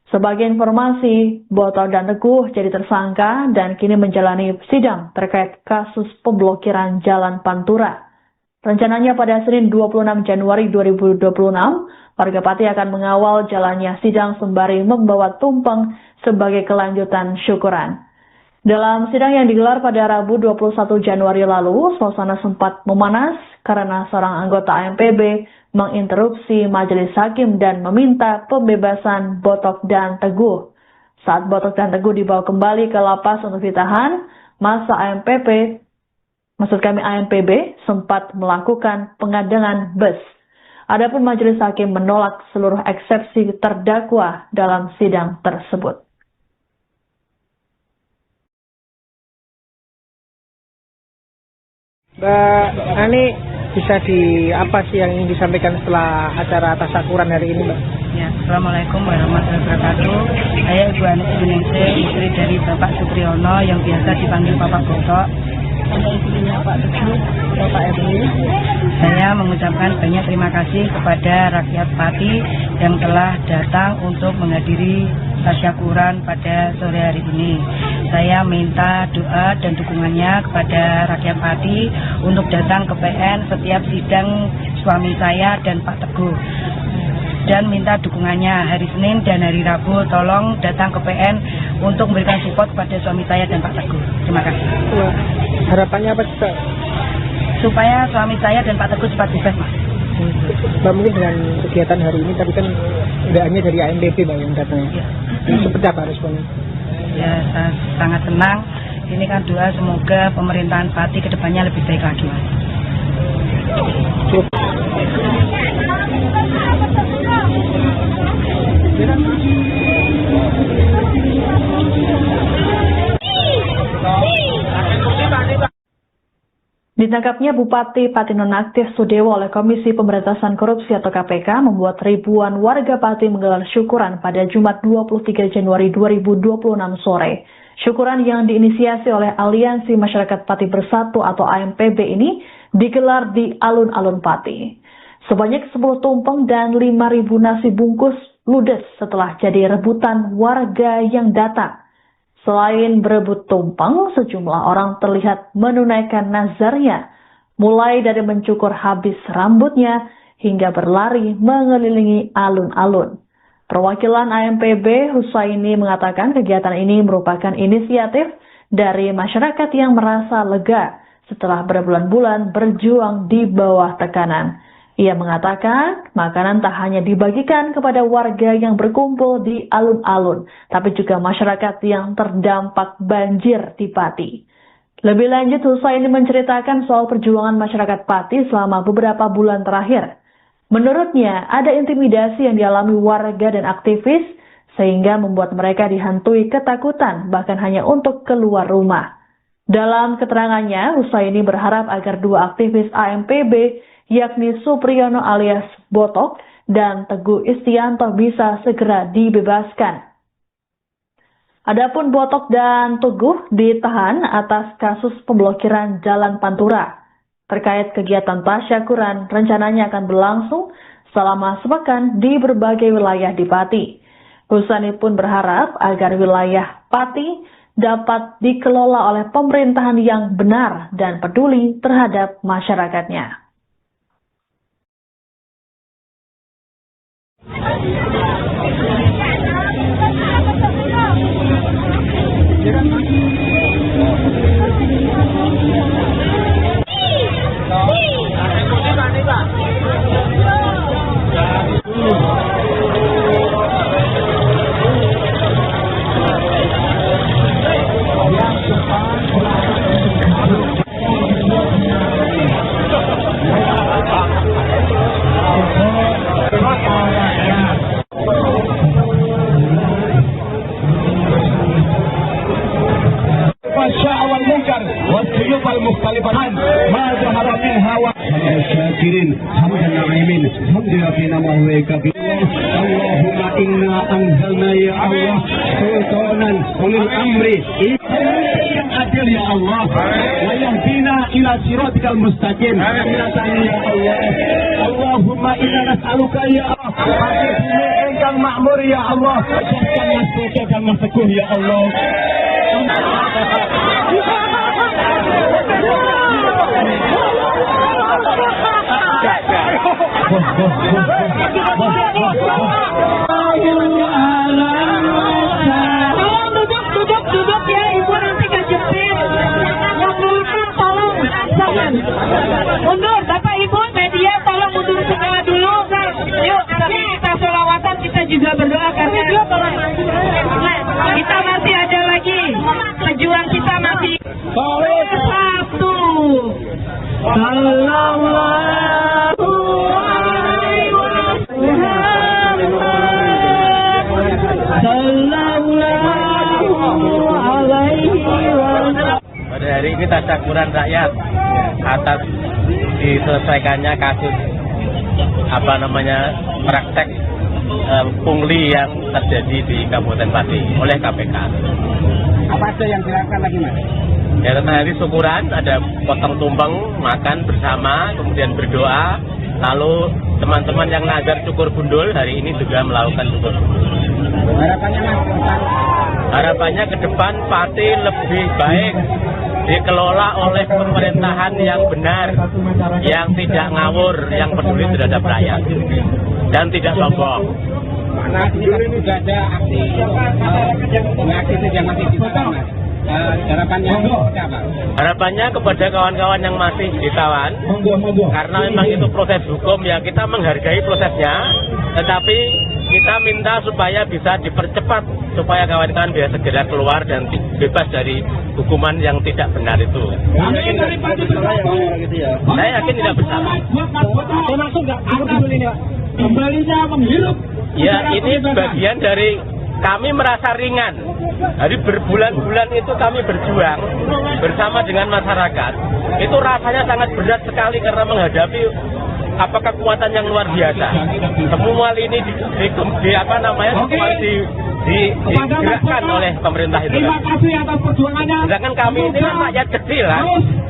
S1: Sebagai informasi, Botok dan Teguh jadi tersangka dan kini menjalani sidang terkait kasus pemblokiran Jalan Pantura. Rencananya pada Senin 26 Januari 2026, warga Pati akan mengawal jalannya sidang sembari membawa tumpeng sebagai kelanjutan syukuran. Dalam sidang yang digelar pada Rabu 21 Januari lalu, suasana sempat memanas karena seorang anggota AMPB menginterupsi majelis hakim dan meminta pembebasan Botok dan Teguh. Saat Botok dan Teguh dibawa kembali ke lapas untuk ditahan, masa AMPB sempat melakukan pengadangan bus. Adapun majelis hakim menolak seluruh eksepsi terdakwa dalam sidang tersebut.
S6: Mbak Ani, bisa apa sih yang ingin disampaikan setelah acara tasyakuran hari ini, Mbak?
S5: Ya, Assalamualaikum warahmatullahi wabarakatuh. Saya Ibu Anik Siriningsih, istri dari Bapak Supriyono yang biasa dipanggil Bapak Botok. Istrinya Pak Teguh, Bapak RW. Saya mengucapkan banyak terima kasih kepada rakyat Pati yang telah datang untuk menghadiri tasyakuran pada sore hari ini. Saya minta doa dan dukungannya kepada rakyat Pati untuk datang ke PN setiap sidang suami saya dan Pak Teguh, dan minta dukungannya hari Senin dan hari Rabu. Tolong datang ke PN untuk memberikan support kepada suami saya dan Pak Teguh. Terima kasih.
S6: Harapannya apa sih, Pak?
S5: Supaya suami saya dan Pak Teguh cepat bebas, Mas.
S6: Mbak, mungkin dengan kegiatan hari ini tadi kan tidak hanya dari AMPB, Mbak, yang datang.
S5: Ya.
S6: Seperti apa responnya?
S5: Ya, saya sangat senang Ini kan doa semoga pemerintahan Pati kedepannya lebih baik lagi, Mas.
S1: Ditangkapnya Bupati Pati Nonaktif Sudewo oleh Komisi Pemberantasan Korupsi atau KPK membuat ribuan warga Pati menggelar syukuran pada Jumat 23 Januari 2026 sore. Syukuran yang diinisiasi oleh Aliansi Masyarakat Pati Bersatu atau AMPB ini digelar di alun-alun Pati. Sebanyak 10 tumpeng dan 5.000 nasi bungkus ludes setelah jadi rebutan warga yang datang. Selain berebut tumpeng, sejumlah orang terlihat menunaikan nazarnya, mulai dari mencukur habis rambutnya hingga berlari mengelilingi alun-alun. Perwakilan AMPB Husaini mengatakan kegiatan ini merupakan inisiatif dari masyarakat yang merasa lega setelah berbulan-bulan berjuang di bawah tekanan. Ia mengatakan makanan tak hanya dibagikan kepada warga yang berkumpul di alun-alun, tapi juga masyarakat yang terdampak banjir di Pati. Lebih lanjut, Husaini menceritakan soal perjuangan masyarakat Pati selama beberapa bulan terakhir. Menurutnya, ada intimidasi yang dialami warga dan aktivis, sehingga membuat mereka dihantui ketakutan, bahkan hanya untuk keluar rumah. Dalam keterangannya, Husaini berharap agar dua aktivis AMPB, yakni Supriyono alias Botok dan Teguh Istianto bisa segera dibebaskan. Adapun Botok dan Teguh ditahan atas kasus pemblokiran Jalan Pantura. Terkait kegiatan tasyakuran, rencananya akan berlangsung selama sepekan di berbagai wilayah di Pati. Husaini pun berharap agar wilayah Pati dapat dikelola oleh pemerintahan yang benar dan peduli terhadap masyarakatnya.
S2: Allahumma inna anzalna ya Allah sultanan ulil amri yang adil ya Allah wa yahdina ila siratikal mustaqim ya Allah. Allahumma inna nas'aluka ya Allah engkang makmur ya Allah jadikan mas kokoh dan mas teguh ya Allah.
S3: Duduk ya, ibu nanti kejepit. Yang belakang tolong jangan mundur, bapak ibu media tolong mundur segala dulu. Yuk, kita sholawatan, kita juga berdoa karena kita masih ada lagi pejuang, kita masih satu.
S4: Pada hari ini tasyakuran rakyat atas diselesaikannya kasus praktek pungli yang terjadi di Kabupaten Pati oleh KPK.
S6: Apa aja yang dilakukan lagi, Mas?
S4: Ya, karena hari syukuran ada potong tumpeng, makan bersama, kemudian berdoa, lalu teman-teman yang nazar cukur gundul hari ini juga melakukan cukur gundul.
S6: Harapannya, Mas?
S4: Harapannya ke depan Pati lebih baik dikelola oleh pemerintahan yang benar, yang tidak ngawur, yang peduli terhadap rakyat, dan tidak sombong.
S6: Nah, dulu ini sudah ada aktivis yang masih ditahan, Mas. Harapannya apa?
S4: Harapannya kepada kawan-kawan yang masih ditawan, karena memang itu proses hukum, ya kita menghargai prosesnya, tetapi kita minta supaya bisa dipercepat supaya kawan-kawan bisa segera keluar dan bebas dari hukuman yang tidak benar itu. Saya yakin tidak bersalah.
S6: Termasuk nggak cukup dulu ini, Pak? Kembalinya menghirup.
S4: Ya, ini bagian dari kami merasa ringan. Dari berbulan-bulan itu kami berjuang bersama dengan masyarakat. Itu rasanya sangat berat sekali karena menghadapi kekuatan yang luar biasa. Semua ini digerakkan oleh pemerintah itu.
S2: Terima kasih atas perjuangannya.
S4: Sedangkan kami ini kan rakyat kecil lah.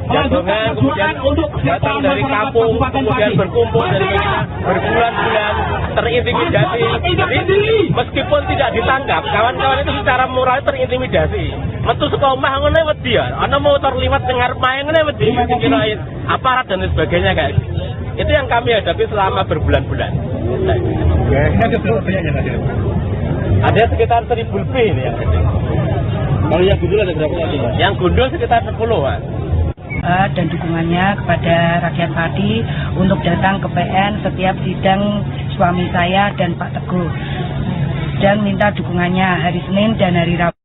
S4: Jabongan, kemudian datang dari kampung, kemudian berkumpul dari kita berbulan-bulan terintimidasi. Jadi meskipun tidak ditangkap, kawan-kawan itu secara moral terintimidasi. Metu saka omah ngene wedi ya. Ana motor liwat teng ngarep mae ngene wedi. Dikirain aparat dan sebagainya kayak gitu. Itu yang kami hadapi selama berbulan-bulan. Ada sekitar 1000 lebih ini yang gede. Kalau yang gundul ada berapa lagi? Yang gundul sekitar 10-an.
S5: Dan dukungannya kepada rakyat Pati untuk datang ke PN setiap sidang suami saya dan Pak Teguh. Dan minta dukungannya hari Senin dan hari Rabu.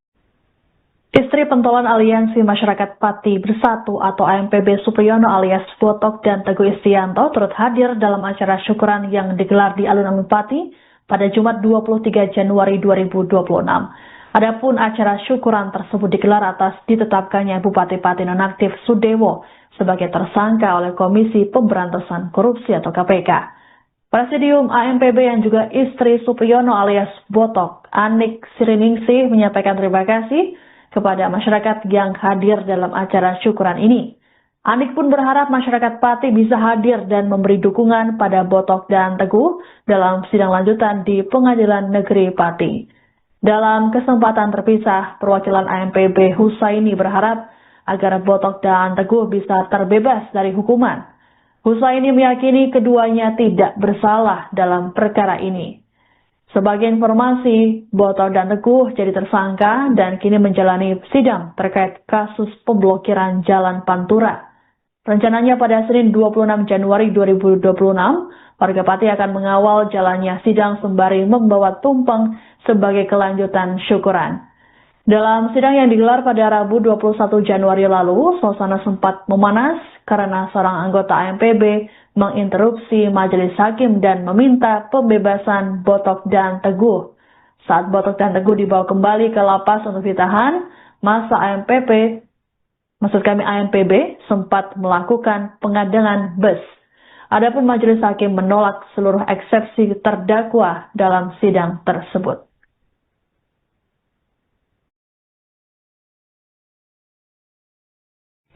S1: Istri pentolan Aliansi Masyarakat Pati Bersatu atau AMPB Supriyono alias Botok dan Teguh Istianto turut hadir dalam acara syukuran yang digelar di Alun-Alun Pati pada Jumat 23 Januari 2026. Adapun acara syukuran tersebut digelar atas ditetapkannya Bupati Pati Nonaktif Sudewo sebagai tersangka oleh Komisi Pemberantasan Korupsi atau KPK. Presidium AMPB yang juga istri Supriyono alias Botok, Anik Siriningsih menyampaikan terima kasih kepada masyarakat yang hadir dalam acara syukuran ini. Anik pun berharap masyarakat Pati bisa hadir dan memberi dukungan pada Botok dan Teguh dalam sidang lanjutan di Pengadilan Negeri Pati. Dalam kesempatan terpisah, perwakilan AMPB Husaini berharap agar Botok dan Teguh bisa terbebas dari hukuman. Husaini meyakini keduanya tidak bersalah dalam perkara ini. Sebagai informasi, Botok dan Teguh jadi tersangka dan kini menjalani sidang terkait kasus pemblokiran Jalan Pantura. Rencananya pada Senin 26 Januari 2026, warga Pati akan mengawal jalannya sidang sembari membawa tumpeng sebagai kelanjutan syukuran. Dalam sidang yang digelar pada Rabu 21 Januari lalu, suasana sempat memanas karena seorang anggota AMPB menginterupsi majelis hakim dan meminta pembebasan Botok dan Teguh. Saat Botok dan Teguh dibawa kembali ke lapas untuk ditahan, masa AMPB sempat melakukan pengadangan bus. Adapun majelis hakim menolak seluruh eksepsi terdakwa dalam sidang tersebut.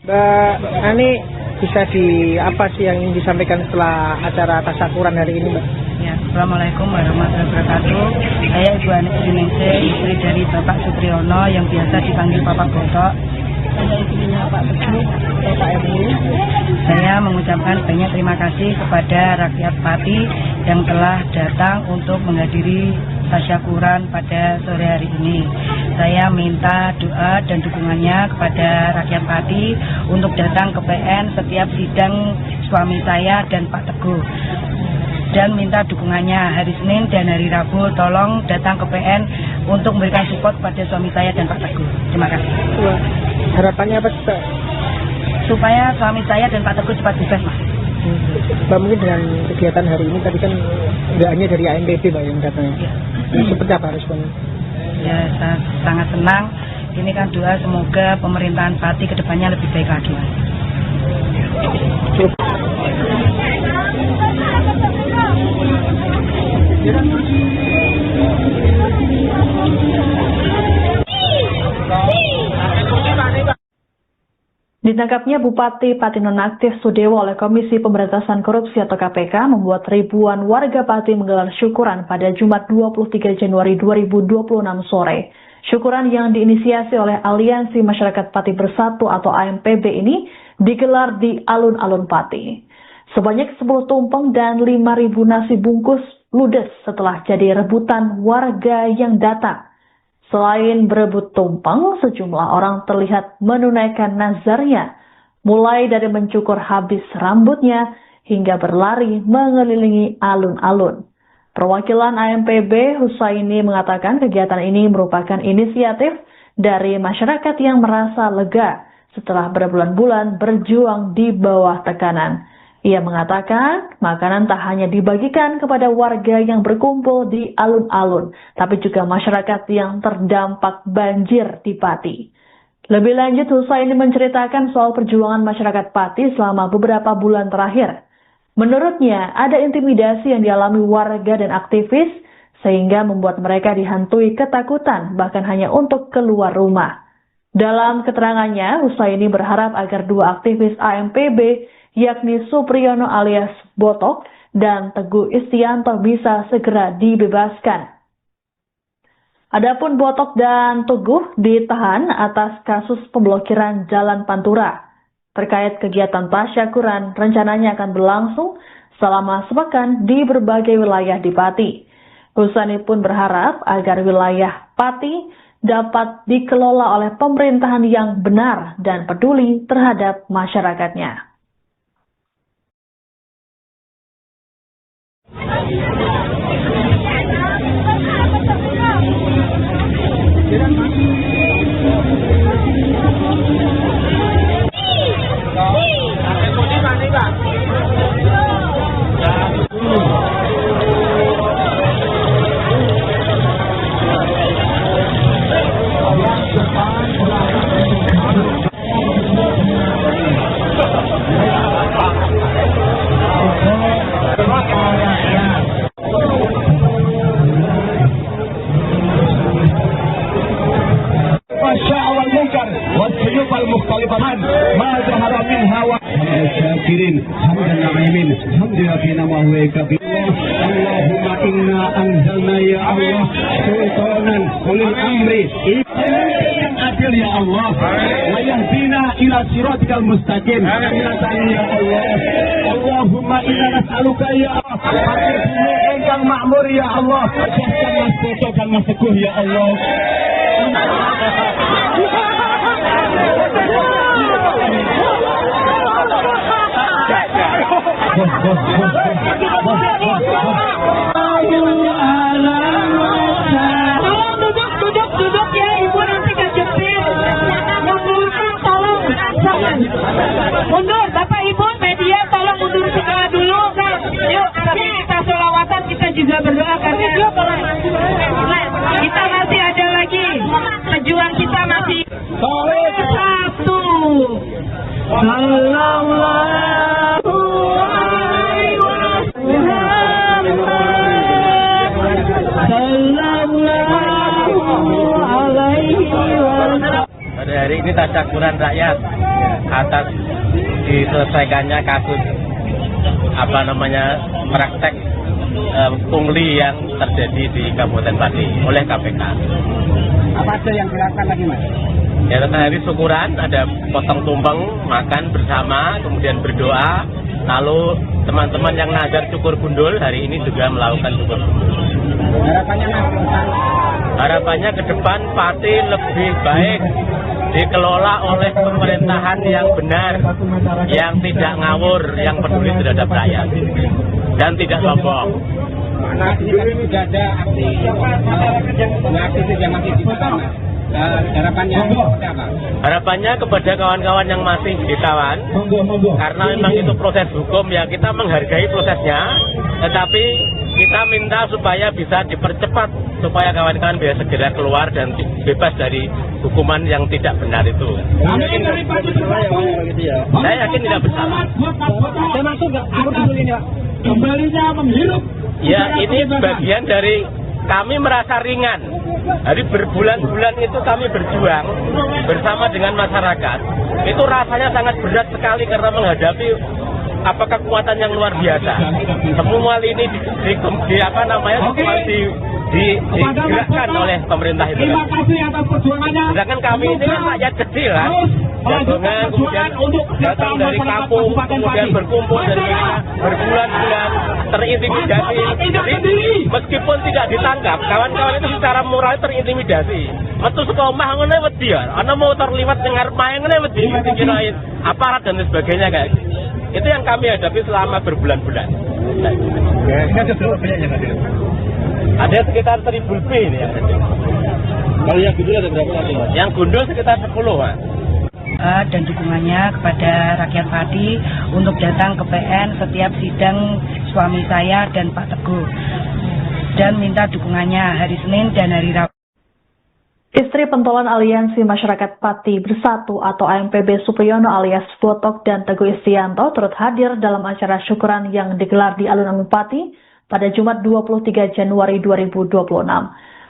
S6: Mbak Ani, bisa apa sih yang ingin disampaikan setelah acara tasyakuran hari ini, Mbak?
S5: Ya, Assalamualaikum warahmatullahi wabarakatuh. Saya Ibu Anik Siriningsih, istri dari Bapak Supriyono yang biasa dipanggil Bapak Botok. Saya istrinya Pak Teguh, Bapak RW. Saya mengucapkan banyak terima kasih kepada rakyat Pati yang telah datang untuk menghadiri tasyakuran pada sore hari ini. Saya minta doa dan dukungannya kepada rakyat Pati untuk datang ke PN setiap sidang suami saya dan Pak Teguh. Dan minta dukungannya hari Senin dan hari Rabu, tolong datang ke PN untuk memberikan support pada suami saya dan Pak Teguh. Terima kasih.
S6: Harapannya apa sih, Pak?
S5: Supaya suami saya dan Pak Teguh cepat bebas, Mas.
S6: Mbak, mungkin dengan kegiatan hari ini tadi kan nggak hanya dari AMPB, Mbak, yang datang. Seperti apa responnya?
S5: Ya, saya sangat senang. Ini kan doa semoga pemerintahan Pati kedepannya lebih baik lagi, Mas.
S1: Ditangkapnya Bupati Pati Nonaktif Sudewo oleh Komisi Pemberantasan Korupsi atau KPK membuat ribuan warga Pati menggelar syukuran pada Jumat 23 Januari 2026 sore. Syukuran yang diinisiasi oleh Aliansi Masyarakat Pati Bersatu atau AMPB ini digelar di Alun-Alun Pati. Sebanyak 10 tumpeng dan 5.000 nasi bungkus ludes setelah jadi rebutan warga yang datang. Selain berebut tumpeng, sejumlah orang terlihat menunaikan nazarnya, mulai dari mencukur habis rambutnya hingga berlari mengelilingi alun-alun. Perwakilan AMPB Husaini mengatakan kegiatan ini merupakan inisiatif dari masyarakat yang merasa lega setelah berbulan-bulan berjuang di bawah tekanan. Ia mengatakan makanan tak hanya dibagikan kepada warga yang berkumpul di alun-alun, tapi juga masyarakat yang terdampak banjir di Pati. Lebih lanjut, Husaini menceritakan soal perjuangan masyarakat Pati selama beberapa bulan terakhir. Menurutnya, ada intimidasi yang dialami warga dan aktivis sehingga membuat mereka dihantui ketakutan bahkan hanya untuk keluar rumah. Dalam keterangannya, Husaini berharap agar dua aktivis AMPB yakni Supriyono alias Botok dan Teguh Istianto bisa segera dibebaskan. Adapun Botok dan Teguh ditahan atas kasus pemblokiran Jalan Pantura. Terkait kegiatan tasyakuran, rencananya akan berlangsung selama sepekan di berbagai wilayah di Pati. Husaini pun berharap agar wilayah Pati dapat dikelola oleh pemerintahan yang benar dan peduli terhadap masyarakatnya.
S2: المختلفات ما ظهر منها الشاكرين حمدا نعيمين حمدا فينا وهو كبير اللهم إنا أنزلنا يا الله سلطانا أولي الأمر yang adil ya Allah wa yahdina ila siratikal mustaqim ya Allah Allahumma inna nas'aluka ya Allah engkang makmur ya Allah jadikan mas Boto dan mas Teguh ya Allah.
S3: Duduk ya, ibu nanti kejepit. Yang belakang tolong jangan. Mundur, bapak ibu media tolong mundur segera dulu kan. Yuk, tapi kita sholawatan, kita juga berdoa karena kita masih ada lagi. Pejuang kita masih satu.
S4: Pada hari ini tasyakuran rakyat atas diselesaikannya kasus praktek pungli yang terjadi di Kabupaten Pati oleh KPK.
S6: Apa aja yang dilakukan lagi, Mas?
S4: Ya, tentang hari syukuran ada potong tumpeng, makan bersama, kemudian berdoa. Lalu teman-teman yang nazar cukur gundul hari ini juga melakukan cukur gundul.
S6: Harapannya, Mas?
S4: Harapannya ke depan Pati lebih baik dikelola oleh pemerintahan yang benar, yang tidak ngawur, yang peduli terhadap rakyat dan tidak sombong.
S6: Nah, ini kan sudah ada aktivis yang masih di sana. Harapannya apa?
S4: Harapannya kepada kawan-kawan yang masih ditawan, karena memang itu proses hukum ya, kita menghargai prosesnya, tetapi kita minta supaya bisa dipercepat supaya kawan-kawan bisa segera keluar dan bebas dari hukuman yang tidak benar itu. Saya yakin tidak bersalah.
S6: Saya masuk nggak? Kembalinya menghirup.
S4: Ya, ini bagian dari kami merasa ringan. Hari berbulan-bulan itu kami berjuang bersama dengan masyarakat. Itu rasanya sangat berat sekali karena menghadapi kekuatan yang luar biasa. Semua ini digerakkan oleh pemerintah itu.
S6: Terima kasih atas perjuangannya.
S4: Sedangkan kami ini kan rakyat kecil kan, gabungan kemudian datang dari kampung, kemudian berkumpul dan kita berbulan-bulan terintimidasi. Jadi meskipun tidak ditangkap, kawan-kawan itu secara moral terintimidasi. Metu saka omah ngene wedi ya, ana motor liwat ning ngarep mae ngene wedi dikirain aparat dan sebagainya kayak gitu. Itu yang kami hadapi selama berbulan-bulan.
S2: Ya, ini ada berapa banyak yang hadir?
S4: Ada sekitar 1000 lebih ini yang ada.
S2: Kalau yang gundul ada berapa nanti?
S4: Yang gundul sekitar 10, Mas.
S5: Dan dukungannya kepada rakyat Pati untuk datang ke PN setiap sidang suami saya dan Pak Teguh, dan minta dukungannya hari Senin dan hari Rabu.
S1: Istri pentolan Aliansi Masyarakat Pati Bersatu atau AMPB Supriyono alias Botok dan Teguh Istianto turut hadir dalam acara syukuran yang digelar di Alun-Alun Pati pada Jumat 23 Januari 2026.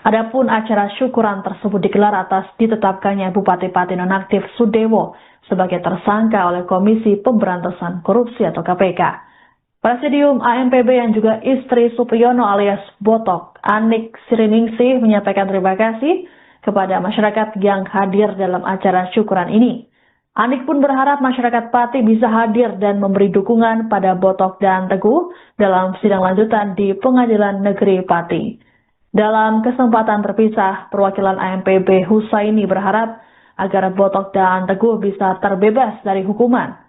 S1: Adapun acara syukuran tersebut digelar atas ditetapkannya Bupati Pati Nonaktif Sudewo sebagai tersangka oleh Komisi Pemberantasan Korupsi atau KPK. Presidium AMPB yang juga istri Supriyono alias Botok, Anik Siriningsih, menyampaikan terima kasih kepada masyarakat yang hadir dalam acara syukuran ini. Anik pun berharap masyarakat Pati bisa hadir dan memberi dukungan pada Botok dan Teguh dalam sidang lanjutan di Pengadilan Negeri Pati. Dalam kesempatan terpisah, perwakilan AMPB Husaini berharap agar Botok dan Teguh bisa terbebas dari hukuman.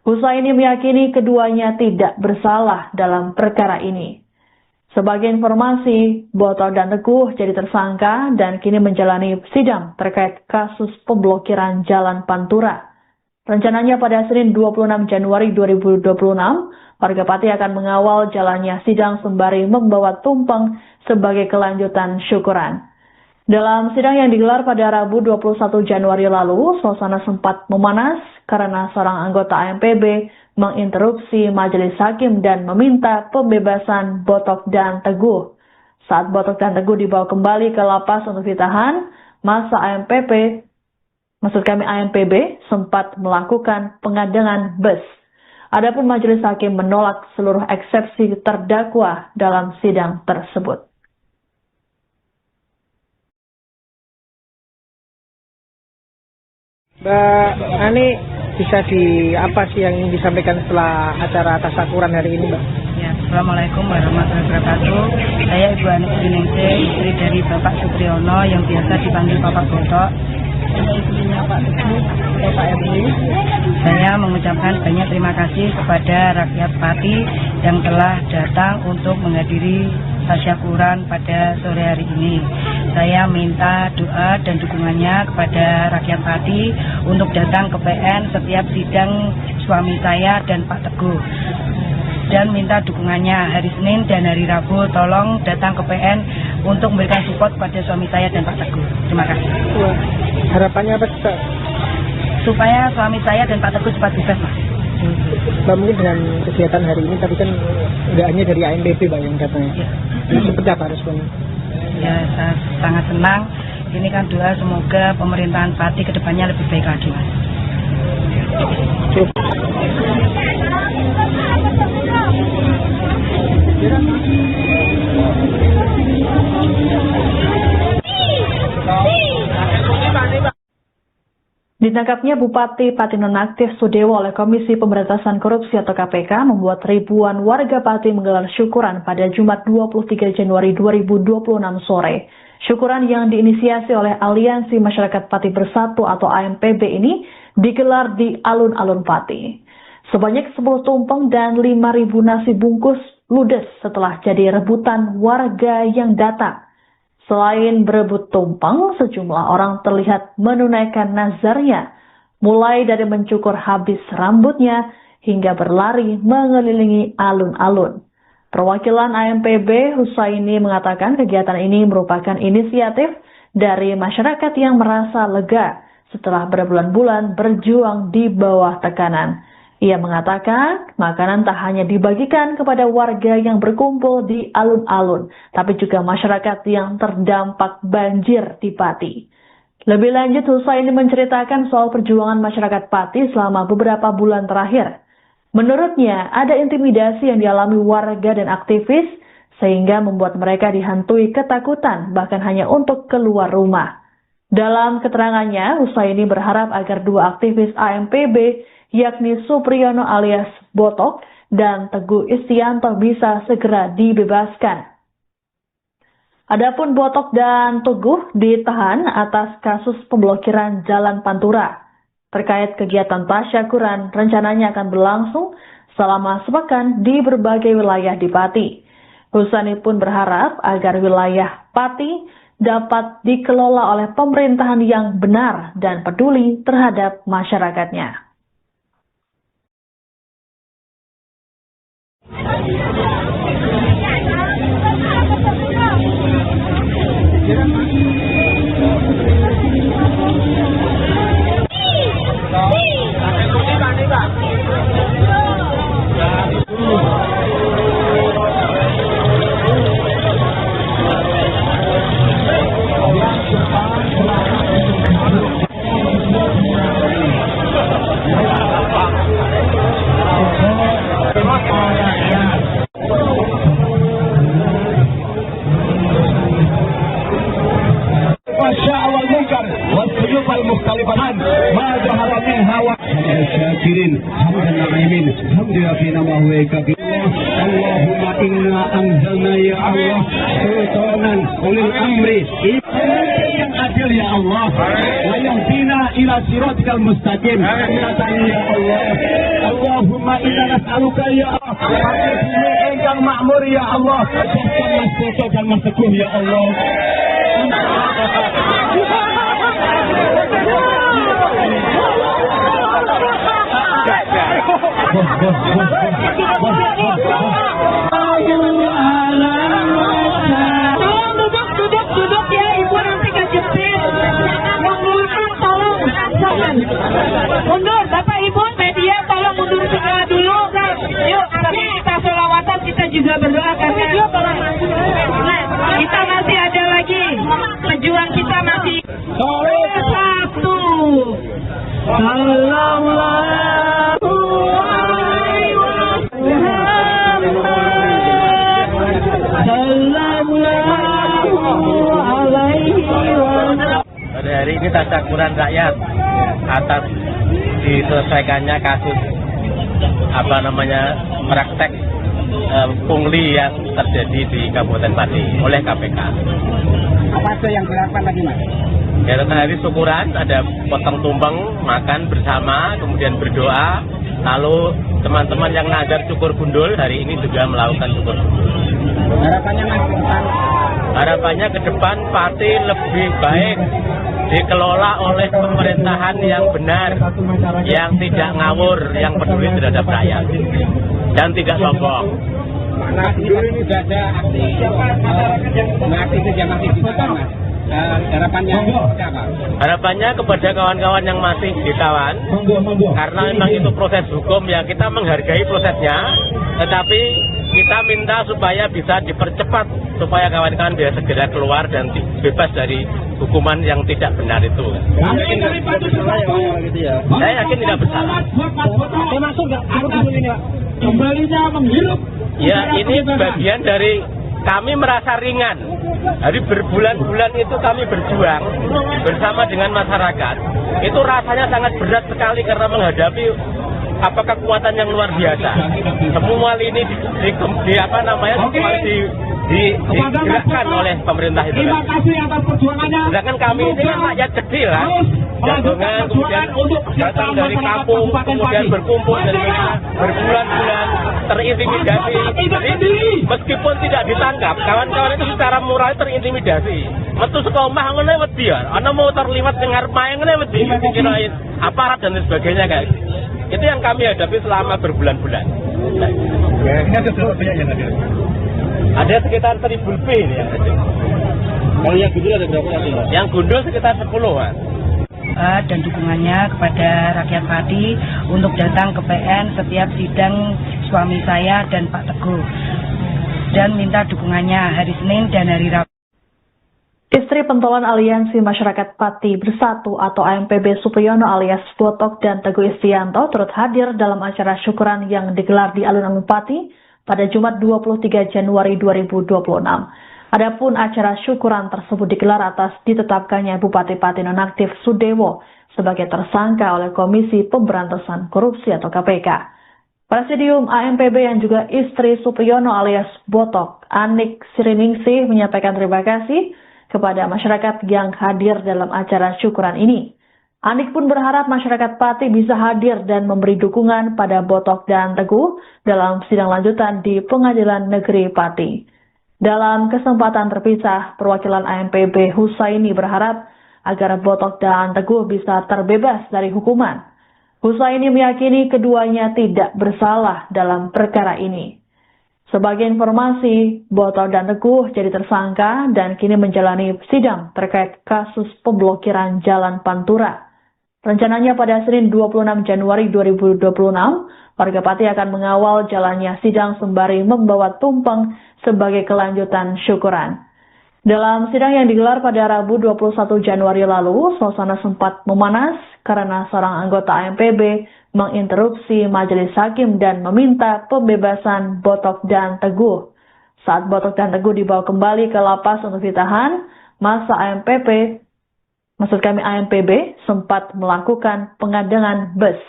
S1: Husaini meyakini keduanya tidak bersalah dalam perkara ini. Sebagai informasi, Botok dan Teguh jadi tersangka dan kini menjalani sidang terkait kasus pemblokiran Jalan Pantura. Rencananya pada Senin 26 Januari 2026, warga Pati akan mengawal jalannya sidang sembari membawa tumpeng sebagai kelanjutan syukuran. Dalam sidang yang digelar pada Rabu 21 Januari lalu, suasana sempat memanas karena seorang anggota AMPB menginterupsi majelis hakim dan meminta pembebasan Botok dan Teguh. Saat Botok dan Teguh dibawa kembali ke lapas untuk ditahan, masa AMPB sempat melakukan pengadangan bus. Adapun majelis hakim menolak seluruh eksepsi terdakwa dalam sidang tersebut.
S6: Mbak Ani, bisa apa sih yang disampaikan setelah acara tasyakuran hari ini, Mbak?
S5: Ya, Assalamualaikum warahmatullahi wabarakatuh. Saya Ibu Anik Siriningsih, istri dari Bapak Supriyono yang biasa dipanggil Bapak Botok. Istrinya Pak Teguh, Bapak RW. Saya mengucapkan banyak terima kasih kepada rakyat Pati yang telah datang untuk menghadiri tasyakuran pada sore hari ini. Saya minta doa dan dukungannya kepada rakyat Pati untuk datang ke PN setiap sidang suami saya dan Pak Teguh, dan minta dukungannya hari Senin dan hari Rabu. Tolong datang ke PN untuk memberikan support pada suami saya dan Pak Teguh. Terima kasih.
S6: Harapannya apa, Pak?
S5: Supaya suami saya dan Pak Teguh cepat bebas, Mas.
S6: Mbak, mungkin dengan kegiatan hari ini tadi kan nggak hanya dari AMPB, Mbak, yang datang.
S5: Ya.
S6: Seperti apa responnya?
S5: Ya, saya sangat senang. Ini kan doa semoga pemerintahan Pati kedepannya lebih baik lagi, Mas.
S1: Ditangkapnya Bupati Pati Nonaktif Sudewo oleh Komisi Pemberantasan Korupsi atau KPK membuat ribuan warga Pati menggelar syukuran pada Jumat 23 Januari 2026 sore. Syukuran yang diinisiasi oleh Aliansi Masyarakat Pati Bersatu atau AMPB ini digelar di Alun-Alun Pati. Sebanyak 10 tumpeng dan 5.000 nasi bungkus ludes setelah jadi rebutan warga yang datang. Selain berebut tumpeng, sejumlah orang terlihat menunaikan nazarnya, mulai dari mencukur habis rambutnya hingga berlari mengelilingi alun-alun. Perwakilan AMPB Husaini mengatakan kegiatan ini merupakan inisiatif dari masyarakat yang merasa lega setelah berbulan-bulan berjuang di bawah tekanan. Ia mengatakan makanan tak hanya dibagikan kepada warga yang berkumpul di alun-alun, tapi juga masyarakat yang terdampak banjir di Pati. Lebih lanjut, Husaini menceritakan soal perjuangan masyarakat Pati selama beberapa bulan terakhir. Menurutnya, ada intimidasi yang dialami warga dan aktivis, sehingga membuat mereka dihantui ketakutan, bahkan hanya untuk keluar rumah. Dalam keterangannya, Husaini berharap agar dua aktivis AMPB, yakni Supriyono alias Botok dan Teguh Istianto bisa segera dibebaskan. Adapun Botok dan Teguh ditahan atas kasus pemblokiran Jalan Pantura. Terkait kegiatan tasyakuran rencananya akan berlangsung selama sepekan di berbagai wilayah di Pati. Husani pun berharap agar wilayah Pati dapat dikelola oleh pemerintahan yang benar dan peduli terhadap masyarakatnya.
S2: syakirin hamdan na'imin hamdulillah fi nama wa kabir Allahumma inna anzalna ya Allah sultanan ulil amri yang adil ya Allah wa yahdina ila siratikal mustaqim ya Allah Allahumma inna nas'aluka ya Allah engkang makmur ya Allah dan maseguh ya Allah
S3: Duduk ya, ibu nanti kejepit. Yang belakang tolong jangan. Mundur, bapak ibu media tolong mundur segera dulu. Yuk, tapi kita sholawatan, kita juga berdoa karena kita masih ada lagi. Pejuang kita masih satu.
S4: Pada hari ini tasyakuran rakyat atas diselesaikannya kasus praktek pungli yang terjadi di Kabupaten Pati oleh KPK.
S6: Apa itu yang dilakukan tadi, Mas?
S4: Ya, hari syukuran ada potong tumpeng, makan bersama, kemudian berdoa. Lalu teman-teman yang nazar cukur gundul hari ini juga melakukan cukur gundul.
S6: Harapannya, Mas, ke depan?
S4: Harapannya ke depan Pati lebih baik dikelola oleh pemerintahan yang benar, yang tidak ngawur, yang peduli terhadap rakyat, dan tidak sombong.
S6: Nah, ini sudah ada aktivis yang masih ditahan, Mas. Harapannya apa?
S4: Harapannya kepada kawan-kawan yang masih ditawan, karena memang itu proses hukum ya, kita menghargai prosesnya, tetapi kita minta supaya bisa dipercepat, supaya kawan-kawan bisa segera keluar dan bebas dari hukuman yang tidak benar itu. Saya yakin tidak bersalah.
S2: Kembalinya menghirup.
S4: Ya, ini bagian dari kami merasa ringan. Hari berbulan-bulan itu kami berjuang bersama dengan masyarakat. Itu rasanya sangat berat sekali karena menghadapi kekuatan yang luar biasa. Semua lini digerakkan oleh pemerintah itu.
S2: Terima kasih atas perjuangannya.
S4: Sedangkan kami ini kan rakyat kecil kan. Gabungan kemudian datang dari kampung, kemudian berkumpul dan berbulan-bulan terintimidasi. Jadi meskipun tidak ditangkap, kawan-kawan itu secara moral terintimidasi. Metu saka omah ngene wedi ya, ana mau terlibat dengar main ngene wedi, dikirain aparat dan sebagainya guys. Itu yang kami hadapi selama berbulan-bulan.
S2: Ini ada berapa banyak yang ada?
S4: Ada sekitar 1000 lebih ini yang ada.
S2: Kalau yang gundul ada berapa lagi?
S4: Yang gundul sekitar 10 kan.
S5: Dan dukungannya kepada rakyat Pati untuk datang ke PN setiap sidang suami saya dan Pak Teguh, dan minta dukungannya hari Senin dan hari Rabu.
S1: Istri pentolan Aliansi Masyarakat Pati Bersatu atau AMPB Supriyono alias Botok dan Teguh Istianto turut hadir dalam acara syukuran yang digelar di alun-alun Pati pada Jumat 23 Januari 2026. Adapun acara syukuran tersebut digelar atas ditetapkannya Bupati Pati nonaktif Sudewo sebagai tersangka oleh Komisi Pemberantasan Korupsi atau KPK. Presidium AMPB yang juga istri Supriyono alias Botok, Anik Siriningsih, menyampaikan terima kasih kepada masyarakat yang hadir dalam acara syukuran ini. Anik pun berharap masyarakat Pati bisa hadir dan memberi dukungan pada Botok dan Teguh dalam sidang lanjutan di Pengadilan Negeri Pati. Dalam kesempatan terpisah, perwakilan AMPB Husaini berharap agar Botok dan Teguh bisa terbebas dari hukuman. Husaini meyakini keduanya tidak bersalah dalam perkara ini. Sebagai informasi, Botok dan Teguh jadi tersangka dan kini menjalani sidang terkait kasus pemblokiran Jalan Pantura. Rencananya pada Senin 26 Januari 2026, warga Pati akan mengawal jalannya sidang sembari membawa tumpeng sebagai kelanjutan syukuran. Dalam sidang yang digelar pada Rabu 21 Januari lalu, suasana sempat memanas karena seorang anggota AMPB menginterupsi majelis hakim dan meminta pembebasan Botok dan Teguh. Saat Botok dan Teguh dibawa kembali ke lapas untuk ditahan, masa AMPB sempat melakukan pengadangan bus.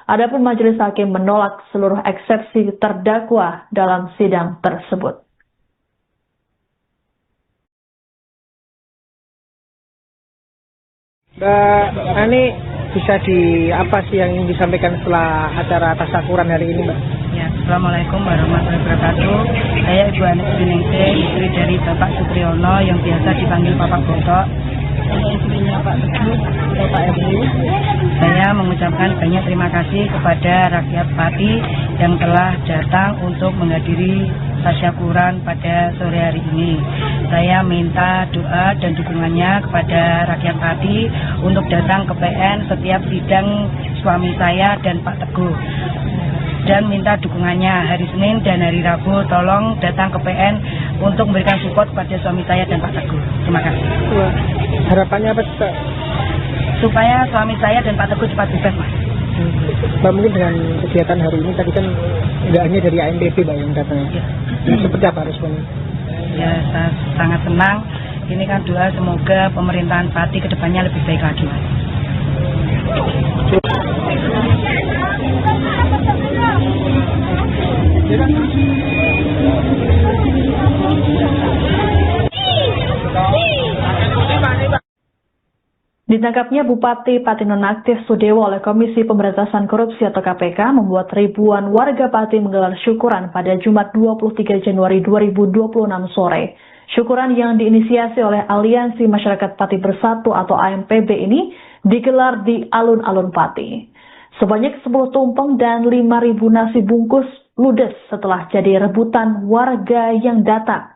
S1: Adapun majelis hakim menolak seluruh eksepsi terdakwa dalam sidang tersebut.
S6: Mbak Ani, bisa apa sih yang ingin disampaikan setelah acara tasyakuran hari ini, Mbak?
S5: Ya, Assalamualaikum warahmatullahi wabarakatuh. Saya Ibu Ani Sudiningsih, istri dari Bapak Supriyono yang biasa dipanggil Bapak Botok. Saya istrinya Pak Teguh, Bapak RW. Saya mengucapkan banyak terima kasih kepada rakyat Pati yang telah datang untuk menghadiri tasyakuran pada sore hari ini. Saya minta doa dan dukungannya kepada rakyat Pati untuk datang ke PN setiap sidang suami saya dan Pak Teguh. Dan minta dukungannya hari Senin dan hari Rabu, tolong datang ke PN untuk memberikan support kepada suami saya dan Pak Teguh. Terima kasih.
S6: Harapannya apa, Pak?
S5: Supaya suami saya dan Pak Teguh cepat bebas, Mas.
S6: Mbak, mungkin dengan kegiatan hari ini tadi kan nggak hanya dari AMPB, Mbak, yang datang.
S5: Ya.
S6: Seperti apa responnya?
S5: Ya, saya sangat senang. Ini kan doa semoga pemerintahan Pati kedepannya lebih baik lagi, Mas.
S1: Ditangkapnya Bupati Pati Nonaktif Sudewo oleh Komisi Pemberantasan Korupsi atau KPK membuat ribuan warga Pati menggelar syukuran pada Jumat 23 Januari 2026 sore. Syukuran yang diinisiasi oleh Aliansi Masyarakat Pati Bersatu atau AMPB ini digelar di alun-alun Pati. Sebanyak 10 tumpeng dan 5.000 nasi bungkus ludes setelah jadi rebutan warga yang datang.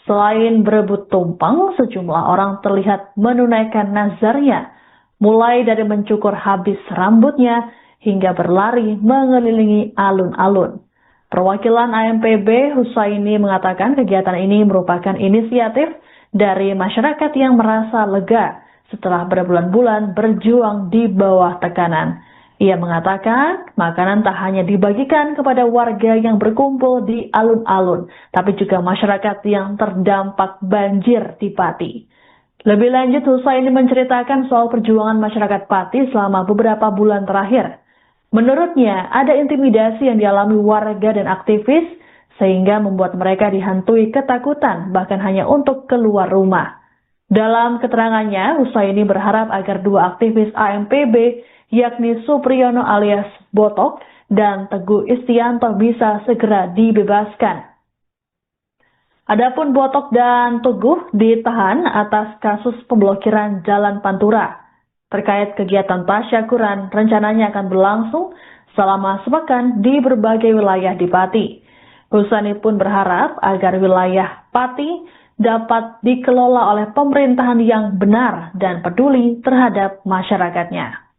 S1: Selain berebut tumpeng, sejumlah orang terlihat menunaikan nazarnya, mulai dari mencukur habis rambutnya hingga berlari mengelilingi alun-alun. Perwakilan AMPB Husaini mengatakan kegiatan ini merupakan inisiatif dari masyarakat yang merasa lega setelah berbulan-bulan berjuang di bawah tekanan. Ia mengatakan makanan tak hanya dibagikan kepada warga yang berkumpul di alun-alun, tapi juga masyarakat yang terdampak banjir di Pati. Lebih lanjut, Husaini menceritakan soal perjuangan masyarakat Pati selama beberapa bulan terakhir. Menurutnya, ada intimidasi yang dialami warga dan aktivis, sehingga membuat mereka dihantui ketakutan, bahkan hanya untuk keluar rumah. Dalam keterangannya, Husaini berharap agar dua aktivis AMPB, yakni Supriyono alias Botok dan Teguh Istianto bisa segera dibebaskan. Adapun Botok dan Teguh ditahan atas kasus pemblokiran Jalan Pantura. Terkait kegiatan tasyakuran rencananya akan berlangsung selama sepekan di berbagai wilayah di Pati. Husaini pun berharap agar wilayah Pati dapat dikelola oleh pemerintahan yang benar dan peduli terhadap masyarakatnya.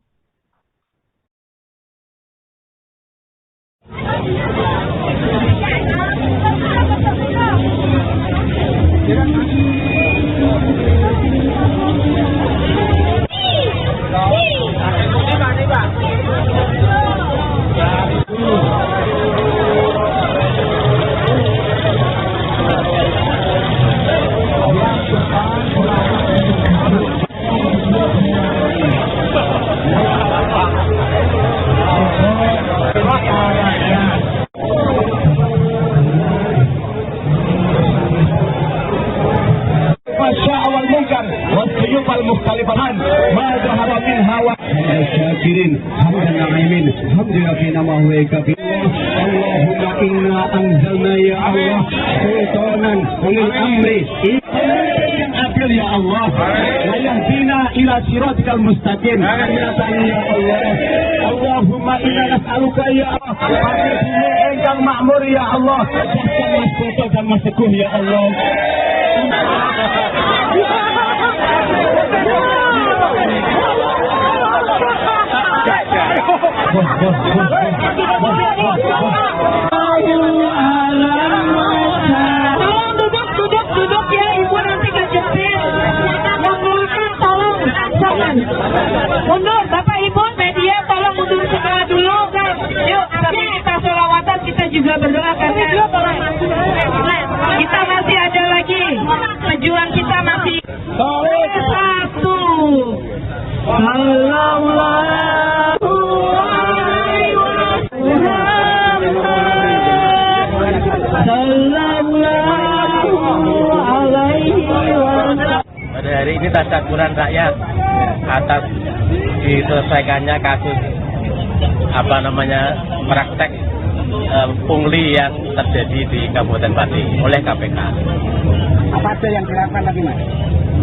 S2: المختلفان ما ظهر منها الشاكرين حمدا نعيمين حمد ربنا وهو كبير اللهم إنا أنزلنا ya Allah sultanan ulil amri yang adil ya Allah wa yahdina ila siratikal mustaqim ya Allah Allahumma inna nas'aluka ya Allah engkang makmur ya Allah Mas Boto dan Mas Teguh ya Allah
S3: Duduk ya, ibu nanti kejepit. Yang belakang tolong jangan. Mundur, bapak ibu media tolong mundur sebelah dulu. Yuk, tapi kita sholawatan, kita juga berdoa karena kita masih ada lagi. Pejuang kita masih satu.
S4: Pada hari ini tasyakuran rakyat atas diselesaikannya kasus praktek pungli yang terjadi di Kabupaten Pati oleh KPK.
S6: Apa aja yang dilakukan tadi, Mas?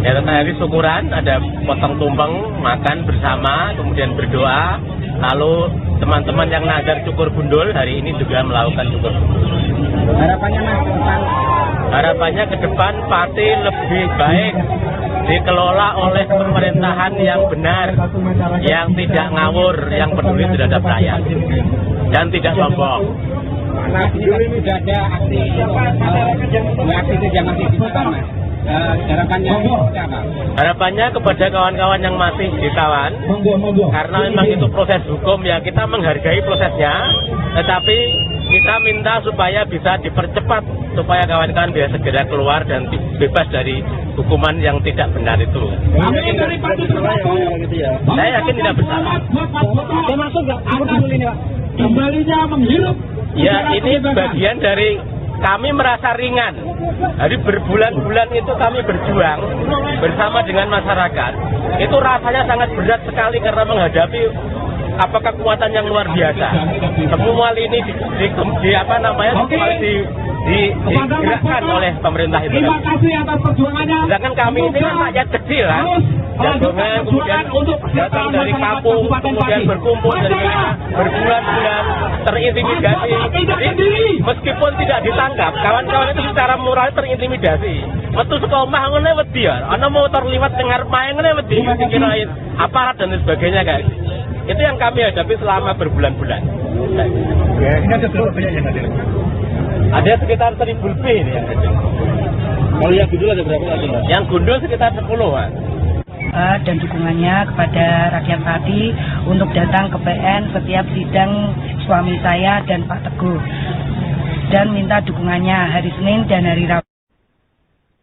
S4: Ya, tentang hari syukuran ada potong tumpeng, makan bersama, kemudian berdoa. Lalu teman-teman yang nazar cukur gundul hari ini juga melakukan cukur gundul.
S6: Harapannya, Mas, ke depan?
S4: Harapannya ke depan Pati lebih baik dikelola oleh pemerintahan yang benar, yang tidak ngawur, yang peduli terhadap rakyat, dan tidak sombong.
S6: Nah, sudah ada aksi yang masih ditahan, Mas. Harapannya apa?
S4: Harapannya kepada kawan-kawan yang masih ditahan, karena memang itu proses hukum ya, kita menghargai prosesnya, tetapi kita minta supaya bisa dipercepat, supaya kawan-kawan bisa segera keluar dan bebas dari hukuman yang tidak benar itu. Saya yakin tidak bersalah.
S6: Termasuk nggak? Ini, Pak. Kembalinya menghirup.
S4: Ya, ini bagian dari kami merasa ringan. Hari berbulan-bulan itu kami berjuang bersama dengan masyarakat. Itu rasanya sangat berat sekali karena menghadapi kekuatan yang luar biasa. Semua lini digerakkan oleh pemerintah itu.
S3: Terima kasih atas perjuangannya.
S4: Sedangkan kami ini kan rakyat kecil kan. Jagongan kemudian datang dari kampung, kemudian berkumpul dari mana berbulan-bulan terintimidasi. Jadi meskipun tidak ditangkap, kawan-kawan itu secara moral terintimidasi. Metu saka omah ngene wedi ya, ana motor liwat dengar main ngene wedi dikirain aparat dan sebagainya guys. Itu yang kami hadapi selama berbulan-bulan. Ada sekitar 1.000 lebih ini yang hadir.
S2: Kalau yang gundul ada berapa lagi, Mas?
S4: Yang gundul sekitar 10-an.
S5: Dan dukungannya kepada rakyat Pati untuk datang ke PN setiap sidang suami saya dan Pak Teguh, dan minta dukungannya hari Senin dan hari Rabu.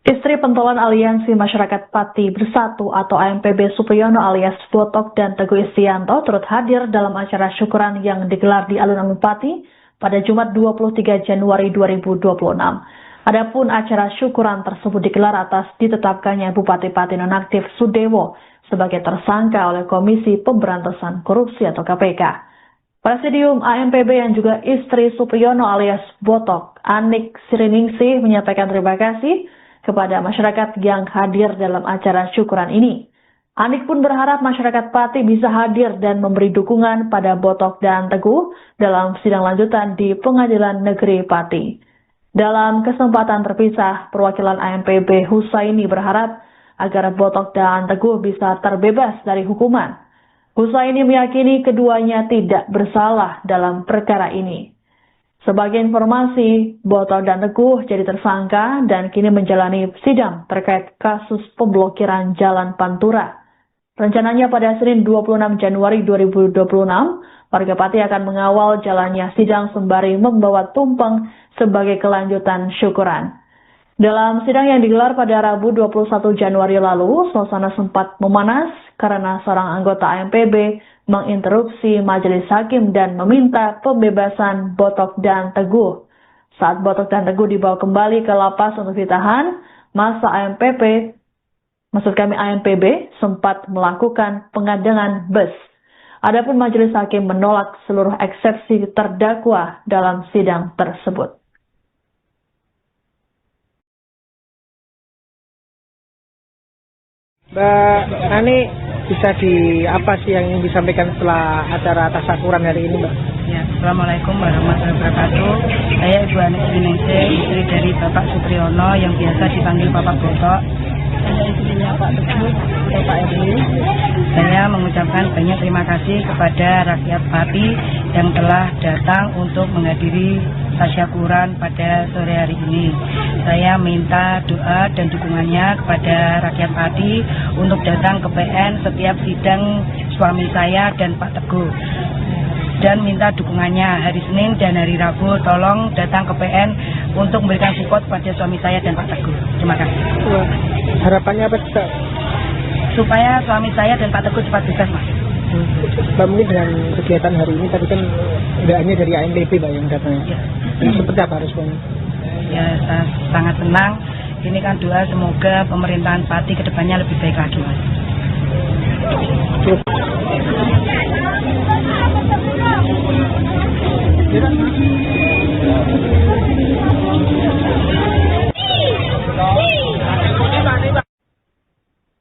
S1: Istri pentolan Aliansi Masyarakat Pati Bersatu atau AMPB Supriyono alias Botok dan Teguh Istianto turut hadir dalam acara syukuran yang digelar di alun-alun Pati pada Jumat 23 Januari 2026. Adapun acara syukuran tersebut digelar atas ditetapkannya Bupati Pati nonaktif Sudewo sebagai tersangka oleh Komisi Pemberantasan Korupsi atau KPK. Presidium AMPB yang juga istri Supriyono alias Botok, Anik Siriningsih, menyampaikan terima kasih kepada masyarakat yang hadir dalam acara syukuran ini. Anik pun berharap masyarakat Pati bisa hadir dan memberi dukungan pada Botok dan Teguh dalam sidang lanjutan di Pengadilan Negeri Pati. Dalam kesempatan terpisah, perwakilan AMPB Husaini berharap agar Botok dan Teguh bisa terbebas dari hukuman. Husaini meyakini keduanya tidak bersalah dalam perkara ini. Sebagai informasi, Botok dan Teguh jadi tersangka dan kini menjalani sidang terkait kasus pemblokiran Jalan Pantura. Rencananya pada Senin 26 Januari 2026, warga Pati akan mengawal jalannya sidang sembari membawa tumpeng sebagai kelanjutan syukuran. Dalam sidang yang digelar pada Rabu 21 Januari lalu, suasana sempat memanas karena seorang anggota AMPB menginterupsi majelis hakim dan meminta pembebasan Botok dan Teguh. Saat Botok dan Teguh dibawa kembali ke lapas untuk ditahan, masa AMPB sempat melakukan pengadangan bus. Adapun majelis hakim menolak seluruh eksepsi terdakwa dalam sidang tersebut.
S6: Mbak Ani, bisa apa sih yang ingin disampaikan setelah acara tasyakuran hari ini, Mbak?
S5: Ya, Assalamualaikum warahmatullahi wabarakatuh. Saya Ibu Ani Ginese, istri dari Bapak Supriyono yang biasa dipanggil Bapak Botok. Saya istrinya Pak Teguh, Pak RW. Saya mengucapkan banyak terima kasih kepada rakyat Pati yang telah datang untuk menghadiri tasyakuran pada sore hari ini. Saya minta doa dan dukungannya kepada rakyat Pati untuk datang ke PN setiap sidang suami saya dan Pak Teguh. Dan minta dukungannya hari Senin dan hari Rabu, tolong datang ke PN untuk memberikan support kepada suami saya dan Pak Teguh. Terima kasih.
S6: Harapannya apa, Mbak?
S5: Supaya suami saya dan Pak Teguh cepat bebas, Mas.
S6: Mbak, mungkin dengan kegiatan hari ini tadi kan nggak hanya dari ANPB, Mbak, yang datang.
S5: Ya.
S6: Seperti apa responnya?
S5: Ya, saya sangat senang. Ini kan doa semoga pemerintahan Pati kedepannya lebih baik lagi, Mas.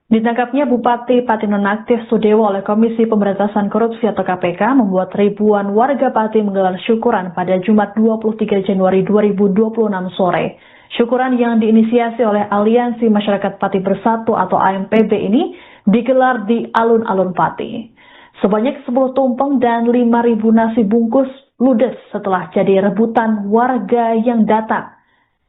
S1: Ditangkapnya Bupati Pati Nonaktif Sudewo oleh Komisi Pemberantasan Korupsi atau KPK membuat ribuan warga Pati menggelar syukuran pada Jumat 23 Januari 2026 sore. Syukuran yang diinisiasi oleh Aliansi Masyarakat Pati Bersatu atau AMPB ini digelar di alun-alun Pati. Sebanyak 10 tumpeng dan 5.000 nasi bungkus ludes setelah jadi rebutan warga yang datang.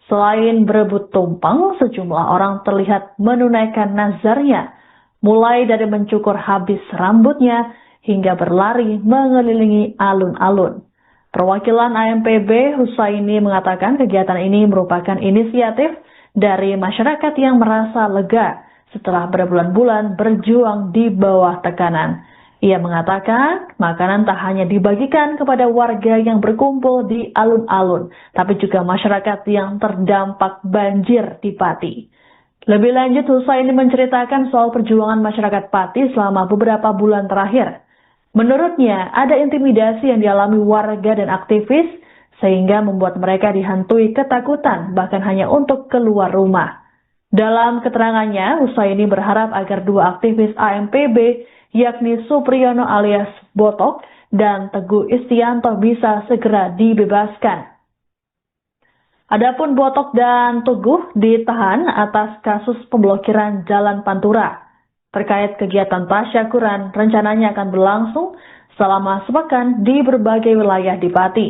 S1: Selain berebut tumpeng, sejumlah orang terlihat menunaikan nazarnya, mulai dari mencukur habis rambutnya hingga berlari mengelilingi alun-alun. Perwakilan AMPB Husaini mengatakan kegiatan ini merupakan inisiatif dari masyarakat yang merasa lega setelah berbulan-bulan berjuang di bawah tekanan. Ia mengatakan makanan tak hanya dibagikan kepada warga yang berkumpul di alun-alun, tapi juga masyarakat yang terdampak banjir di Pati. Lebih lanjut, Husaini menceritakan soal perjuangan masyarakat Pati selama beberapa bulan terakhir. Menurutnya, ada intimidasi yang dialami warga dan aktivis, sehingga membuat mereka dihantui ketakutan, bahkan hanya untuk keluar rumah. Dalam keterangannya, Husaini berharap agar dua aktivis AMPB, yakni Supriyono alias Botok dan Teguh Istianto bisa segera dibebaskan. Adapun Botok dan Teguh ditahan atas kasus pemblokiran Jalan Pantura. Terkait kegiatan tasyakuran, rencananya akan berlangsung selama sepekan di berbagai wilayah di Pati.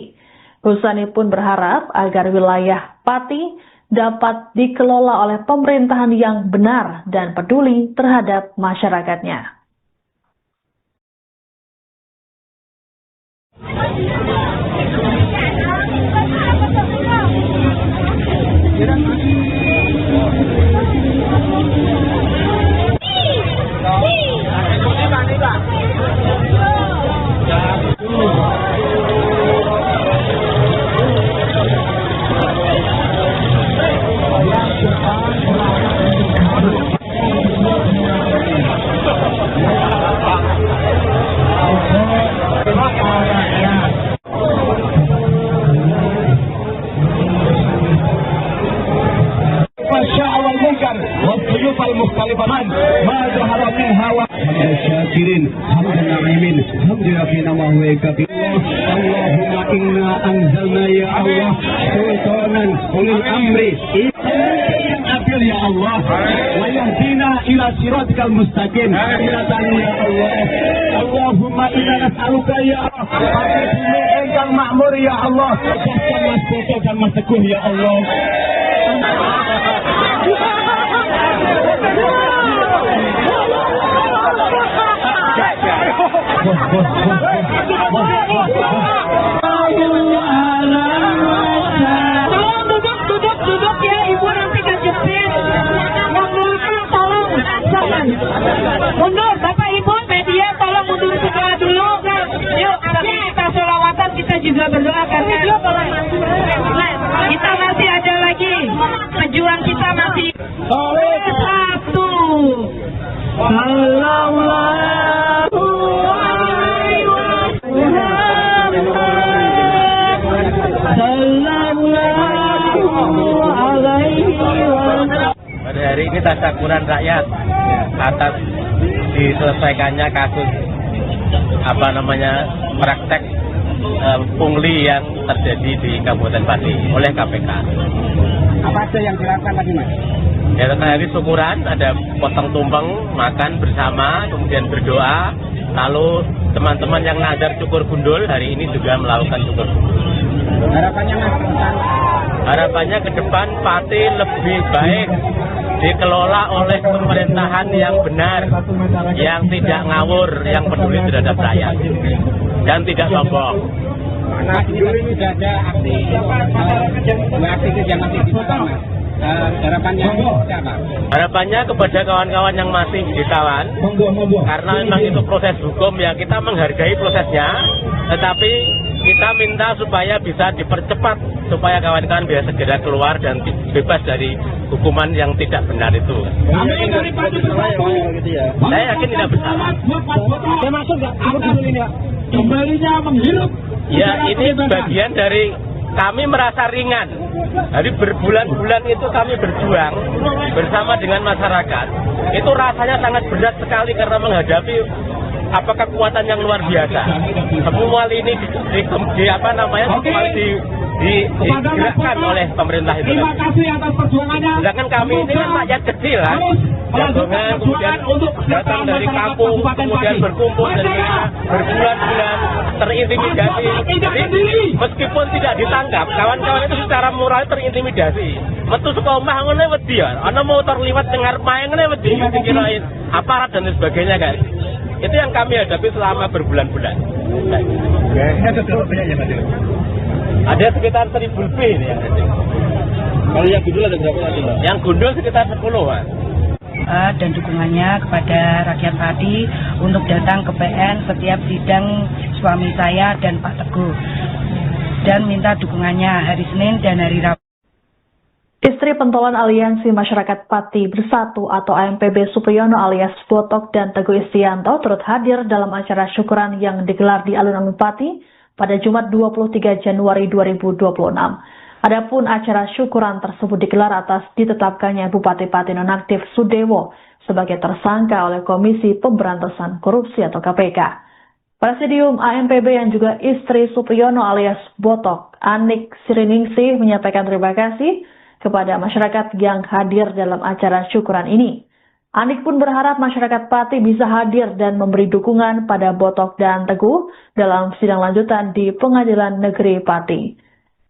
S1: Husaini pun berharap agar wilayah Pati dapat dikelola oleh pemerintahan yang benar dan peduli terhadap masyarakatnya.
S2: Allahumma inna anzalna ya Allah sultanan ulil amri yang adil ya Allah wa yahdina ila siratikal mustaqim ya Allah. Allahumma inna nas'aluka ya Allah engkang makmur ya Allah bebaskan Mas Botok dan Mas Teguh ya Allah.
S3: Duduk ya, Ibu nanti kejepit. Yang belakang tolong, jangan. Mundur, Bapak Ibu, media tolong mundur sebelah dulu. Yuk, kita sholawatan, kita juga berdoa karena kita masih ada lagi. Pejuang kita masih satu.
S4: Pada hari ini tasyakuran rakyat atas diselesaikannya kasus praktek pungli yang terjadi di Kabupaten Pati oleh KPK.
S6: Apa aja yang dilakukan tadi, Mas?
S4: Ya, hari syukuran ada potong tumpeng, makan bersama, kemudian berdoa, lalu teman-teman yang nazar cukur gundul hari ini juga melakukan cukur gundul.
S6: Harapannya, Mas?
S4: Harapannya ke depan Pati lebih baik dikelola oleh pemerintahan yang benar, yang tidak ngawur, yang peduli terhadap rakyat, dan tidak sombong.
S6: Nah, dulu ini sudah ada aktivis yang masih ditahan, Mas. Harapannya siapa?
S4: Harapannya kepada kawan-kawan yang masih ditahan, karena memang itu proses hukum, ya kita menghargai prosesnya, tetapi kita minta supaya bisa dipercepat, supaya kawan-kawan bisa segera keluar dan bebas dari hukuman yang tidak benar itu. Saya yakin tidak bersalah.
S6: Saya masuk nggak? Ikut dulu ini, Pak. Kembalinya menghirup.
S4: Ya, ini bagian dari kami merasa ringan. Jadi berbulan-bulan itu kami berjuang bersama dengan masyarakat. Itu rasanya sangat berat sekali karena menghadapi kekuatan yang luar biasa. Semua ini digerakkan oleh pemerintah itu.
S3: Terima kasih atas perjuangannya.
S4: Sedangkan kami ini kan rakyat kecil kan, jagongan, kemudian datang dari kampung, kemudian berkumpul dan kita berbulan-bulan terintimidasi. Jadi meskipun tidak ditangkap, kawan-kawan itu secara moral terintimidasi. Metu suka omah ngene wedi ya, ana motor liwat dengar main ngene wedi dikirain aparat dan sebagainya kan. Itu yang kami hadapi selama berbulan-bulan. Ada sekitar 1.000 lebih ini yang ada. Kalau yang gundul ada berapa lagi, Mbak? Yang gundul sekitar 10, Pak.
S5: Dan dukungannya kepada rakyat Pati untuk datang ke PN setiap sidang suami saya dan Pak Teguh. Dan minta dukungannya hari Senin dan hari Rabu.
S1: Istri pentolan Aliansi Masyarakat Pati Bersatu atau AMPB Supriyono alias Botok dan Teguh Istianto turut hadir dalam acara syukuran yang digelar di alun-alun Pati pada Jumat 23 Januari 2026. Adapun acara syukuran tersebut digelar atas ditetapkannya Bupati Pati Nonaktif Sudewo sebagai tersangka oleh Komisi Pemberantasan Korupsi atau KPK. Presidium AMPB yang juga istri Supriyono alias Botok, Anik Siriningsih menyampaikan terima kasih kepada masyarakat yang hadir dalam acara syukuran ini. Anik pun berharap masyarakat Pati bisa hadir dan memberi dukungan pada Botok dan Teguh dalam sidang lanjutan di Pengadilan Negeri Pati.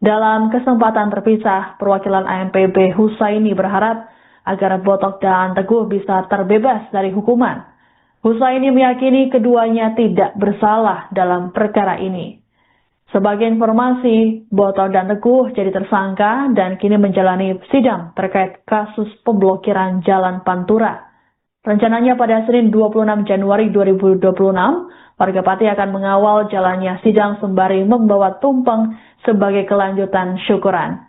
S1: Dalam kesempatan terpisah, perwakilan AMPB Husaini berharap agar Botok dan Teguh bisa terbebas dari hukuman. Husaini meyakini keduanya tidak bersalah dalam perkara ini. Sebagai informasi, Botok dan Teguh jadi tersangka dan kini menjalani sidang terkait kasus pemblokiran Jalan Pantura. Rencananya pada Senin 26 Januari 2026, warga Pati akan mengawal jalannya sidang sembari membawa tumpeng sebagai kelanjutan syukuran.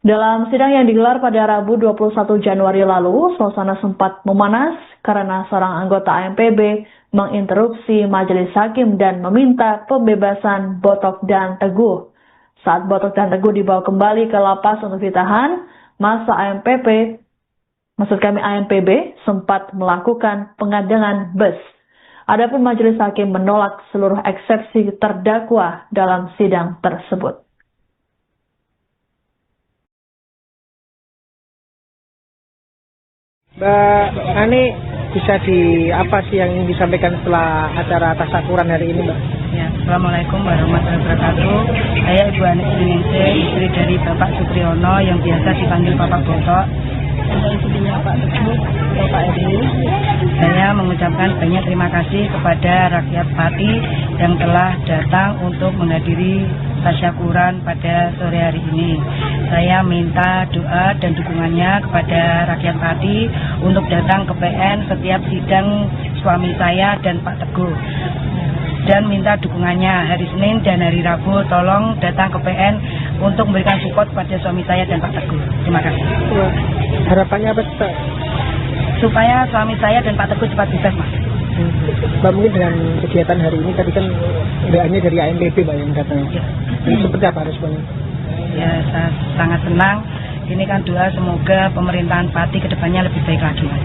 S1: Dalam sidang yang digelar pada Rabu 21 Januari lalu, suasana sempat memanas karena seorang anggota AMPB menginterupsi majelis hakim dan meminta pembebasan Botok dan Teguh. Saat Botok dan Teguh dibawa kembali ke lapas untuk ditahan, masa AMPB sempat melakukan pengadangan bus. Adapun majelis hakim menolak seluruh eksepsi terdakwa dalam sidang tersebut.
S6: Mbak Ani, bisa apa sih yang ingin disampaikan setelah acara tasyakuran hari ini, Mbak?
S5: Ya, Assalamualaikum warahmatullahi wabarakatuh. Saya Ibu Anik Siriningsih, istri dari Bapak Supriyono yang biasa dipanggil Bapak Botok. Istrinya Pak Teguh, Bapak RI. Saya mengucapkan banyak terima kasih kepada rakyat Pati yang telah datang untuk menghadiri tasyakuran pada sore hari ini. Saya minta doa dan dukungannya kepada rakyat Pati untuk datang ke PN setiap sidang suami saya dan Pak Teguh. Dan minta dukungannya hari Senin dan hari Rabu, tolong datang ke PN untuk memberikan support pada suami saya dan Pak Teguh. Terima kasih.
S6: Harapannya apa, Pak?
S5: Supaya suami saya dan Pak Teguh cepat bebas, Mas.
S6: Mbak, mungkin dengan kegiatan hari ini tadi kan nggak hanya dari AMPB, Mbak, yang datang.
S5: Ya.
S6: Seperti apa responnya?
S5: Ya, saya sangat senang Ini kan doa semoga pemerintahan Pati kedepannya lebih baik lagi, Mas.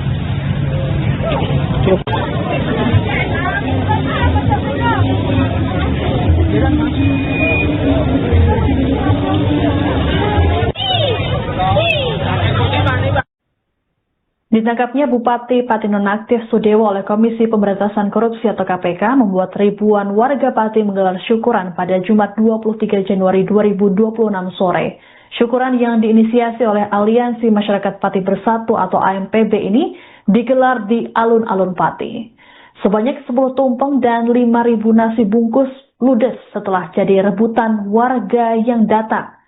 S1: Ditangkapnya Bupati Pati Nonaktif Sudewo oleh Komisi Pemberantasan Korupsi atau KPK membuat ribuan warga Pati menggelar syukuran pada Jumat 23 Januari 2026 sore. Syukuran yang diinisiasi oleh Aliansi Masyarakat Pati Bersatu atau AMPB ini digelar di alun-alun Pati. Sebanyak 10 tumpeng dan 5.000 nasi bungkus ludes setelah jadi rebutan warga yang datang.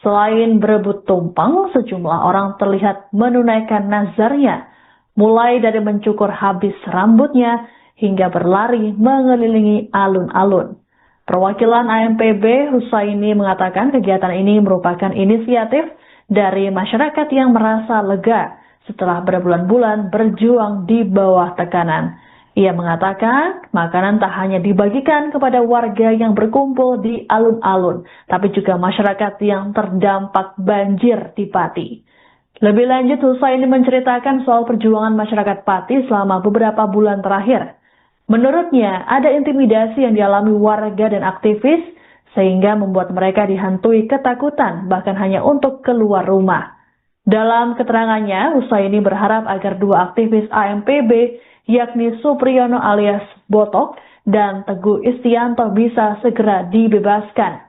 S1: Selain berebut tumpeng, sejumlah orang terlihat menunaikan nazarnya, mulai dari mencukur habis rambutnya hingga berlari mengelilingi alun-alun. Perwakilan AMPB Husaini mengatakan kegiatan ini merupakan inisiatif dari masyarakat yang merasa lega setelah berbulan-bulan berjuang di bawah tekanan. Ia mengatakan makanan tak hanya dibagikan kepada warga yang berkumpul di alun-alun, tapi juga masyarakat yang terdampak banjir di Pati. Lebih lanjut, Husaini menceritakan soal perjuangan masyarakat Pati selama beberapa bulan terakhir. Menurutnya, ada intimidasi yang dialami warga dan aktivis, sehingga membuat mereka dihantui ketakutan, bahkan hanya untuk keluar rumah. Dalam keterangannya, Husaini berharap agar dua aktivis AMPB, yakni Supriyono alias Botok dan Teguh Istianto bisa segera dibebaskan.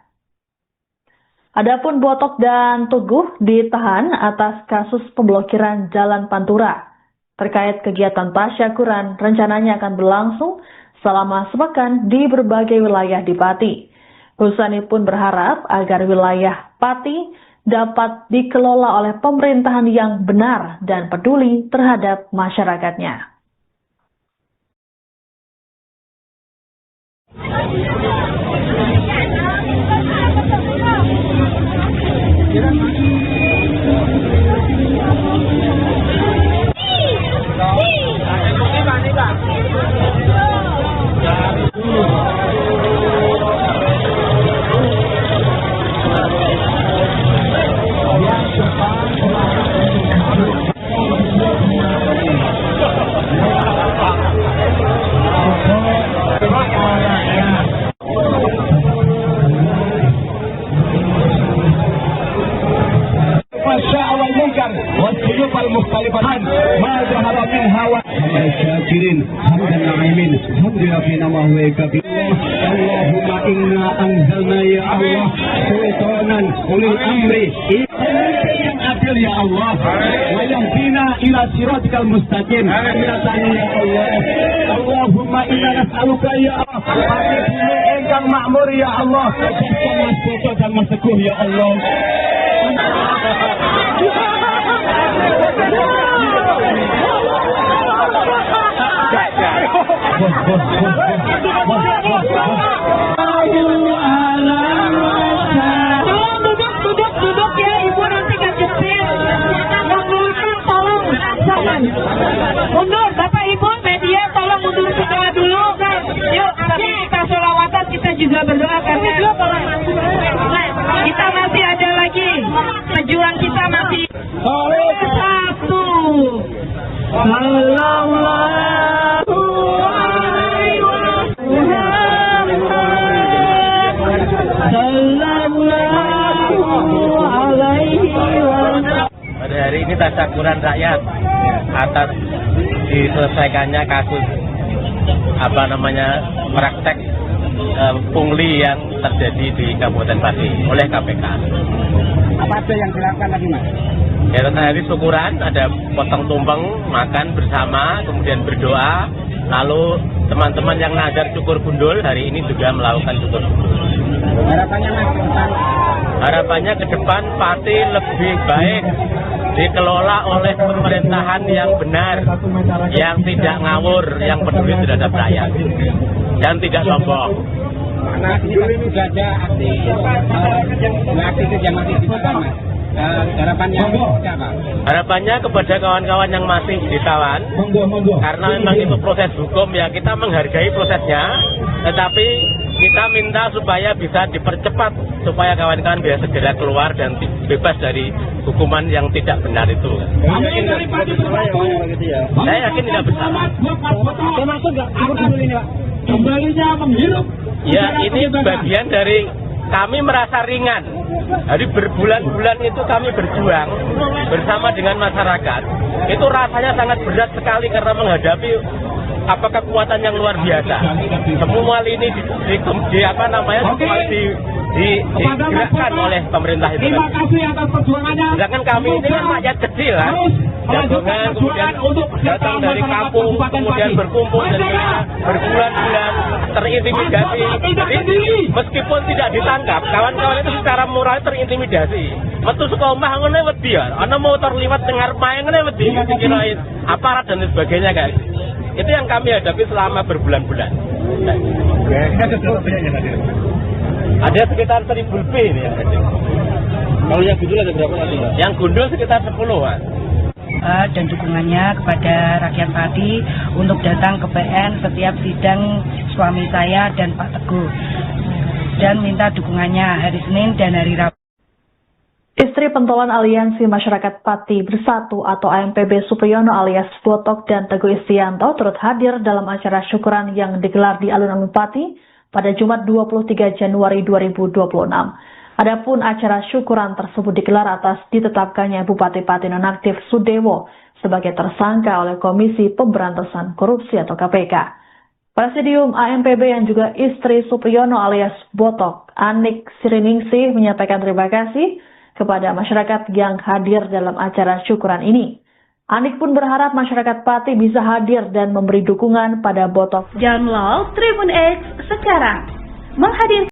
S1: Adapun Botok dan Teguh ditahan atas kasus pemblokiran Jalan Pantura. Terkait kegiatan tasyakuran rencananya akan berlangsung selama sepekan di berbagai wilayah di Pati. Husaini pun berharap agar wilayah Pati dapat dikelola oleh pemerintahan yang benar dan peduli terhadap masyarakatnya.
S2: المختلفات ما ظهر منها الشاكرين حمدا نعيمين حمد ربنا وهو كبير اللهم إنا أنزلنا يا الله سلطانا أولي الأمر yang adil ya Allah wa yahdina ila siratikal mustaqim ya Allah Allahumma inna nas'aluka ya Allah engkang makmur ya Allah Mas Boto dan Mas Teguh ya Allah
S3: Duduk ya ibu, nanti kejepit. Yang belakang tolong jangan mundur, bapak ibu media tolong mundur sekolah dulu kan. Yuk sambil kita sholawatan kita juga berdoa karena kita masih ada lagi pejuang kita masih satu.
S4: Pada hari ini tasyakuran rakyat atas diselesaikannya kasus praktek pungli yang terjadi di Kabupaten Pati oleh KPK.
S6: Apa aja yang dilakukan tadi, Mas?
S4: Ya, hari syukuran ada potong tumpeng, makan bersama, kemudian berdoa, lalu teman-teman yang nazar cukur gundul hari ini juga melakukan cukur gundul.
S6: Harapannya Mas ke depan?
S4: Harapannya ke depan Pati lebih baik dikelola oleh pemerintahan yang benar, yang tidak ngawur, yang peduli terhadap rakyat, dan tidak sombong.
S6: Nah, ini sudah ada aktivis yang masih ditahan, Mas. Harapannya apa?
S4: Harapannya kepada kawan-kawan yang masih ditawan, karena memang itu proses hukum ya, kita menghargai prosesnya, tetapi kita minta supaya bisa dipercepat, supaya kawan-kawan bisa segera keluar dan bebas dari hukuman yang tidak benar itu. Saya yakin tidak bersalah.
S6: Termasuk nggak ikut dulu ini Pak?
S2: Kembalinya menghirup.
S4: Ya, ini bagian dari kami merasa ringan. Jadi berbulan-bulan itu kami berjuang bersama dengan masyarakat. Itu rasanya sangat berat sekali karena menghadapi kekuatan yang luar biasa. Semua ini digerakkan oleh pemerintah itu.
S2: Terima kasih atas perjuangannya.
S4: Sedangkan kami ini kan rakyat kecil kan. Jagongan kemudian datang dari kampung, kemudian berkumpul dan kita berbulan-bulan terintimidasi. Jadi meskipun tidak ditangkap, kawan-kawan itu secara moral terintimidasi. Metu suka omah ngene wedi ya. Ana motor liwat dengar mae ngene wedi dikirain aparat dan sebagainya guys. Itu yang kami hadapi selama berbulan-bulan. Ada sekitar 1000 lebih ini yang hadir. Kalau yang gundul ada berapa nanti? Yang gundul sekitar 10-an.
S5: Dan dukungannya kepada rakyat Pati untuk datang ke PN setiap sidang suami saya dan Pak Teguh. Dan minta dukungannya hari Senin dan hari Rabu.
S1: Istri pentolan Aliansi Masyarakat Pati Bersatu atau AMPB Supriyono alias Botok dan Teguh Istianto turut hadir dalam acara syukuran yang digelar di alun-alun Pati pada Jumat 23 Januari 2026. Adapun acara syukuran tersebut digelar atas ditetapkannya Bupati Pati Nonaktif Sudewo sebagai tersangka oleh Komisi Pemberantasan Korupsi atau KPK. Presidium AMPB yang juga istri Supriyono alias Botok, Anik Siriningsih menyampaikan terima kasih kepada masyarakat yang hadir dalam acara syukuran ini. Anik pun berharap masyarakat Pati bisa hadir dan memberi dukungan pada Botok.
S7: Download Tribun X sekarang. Menghadirkan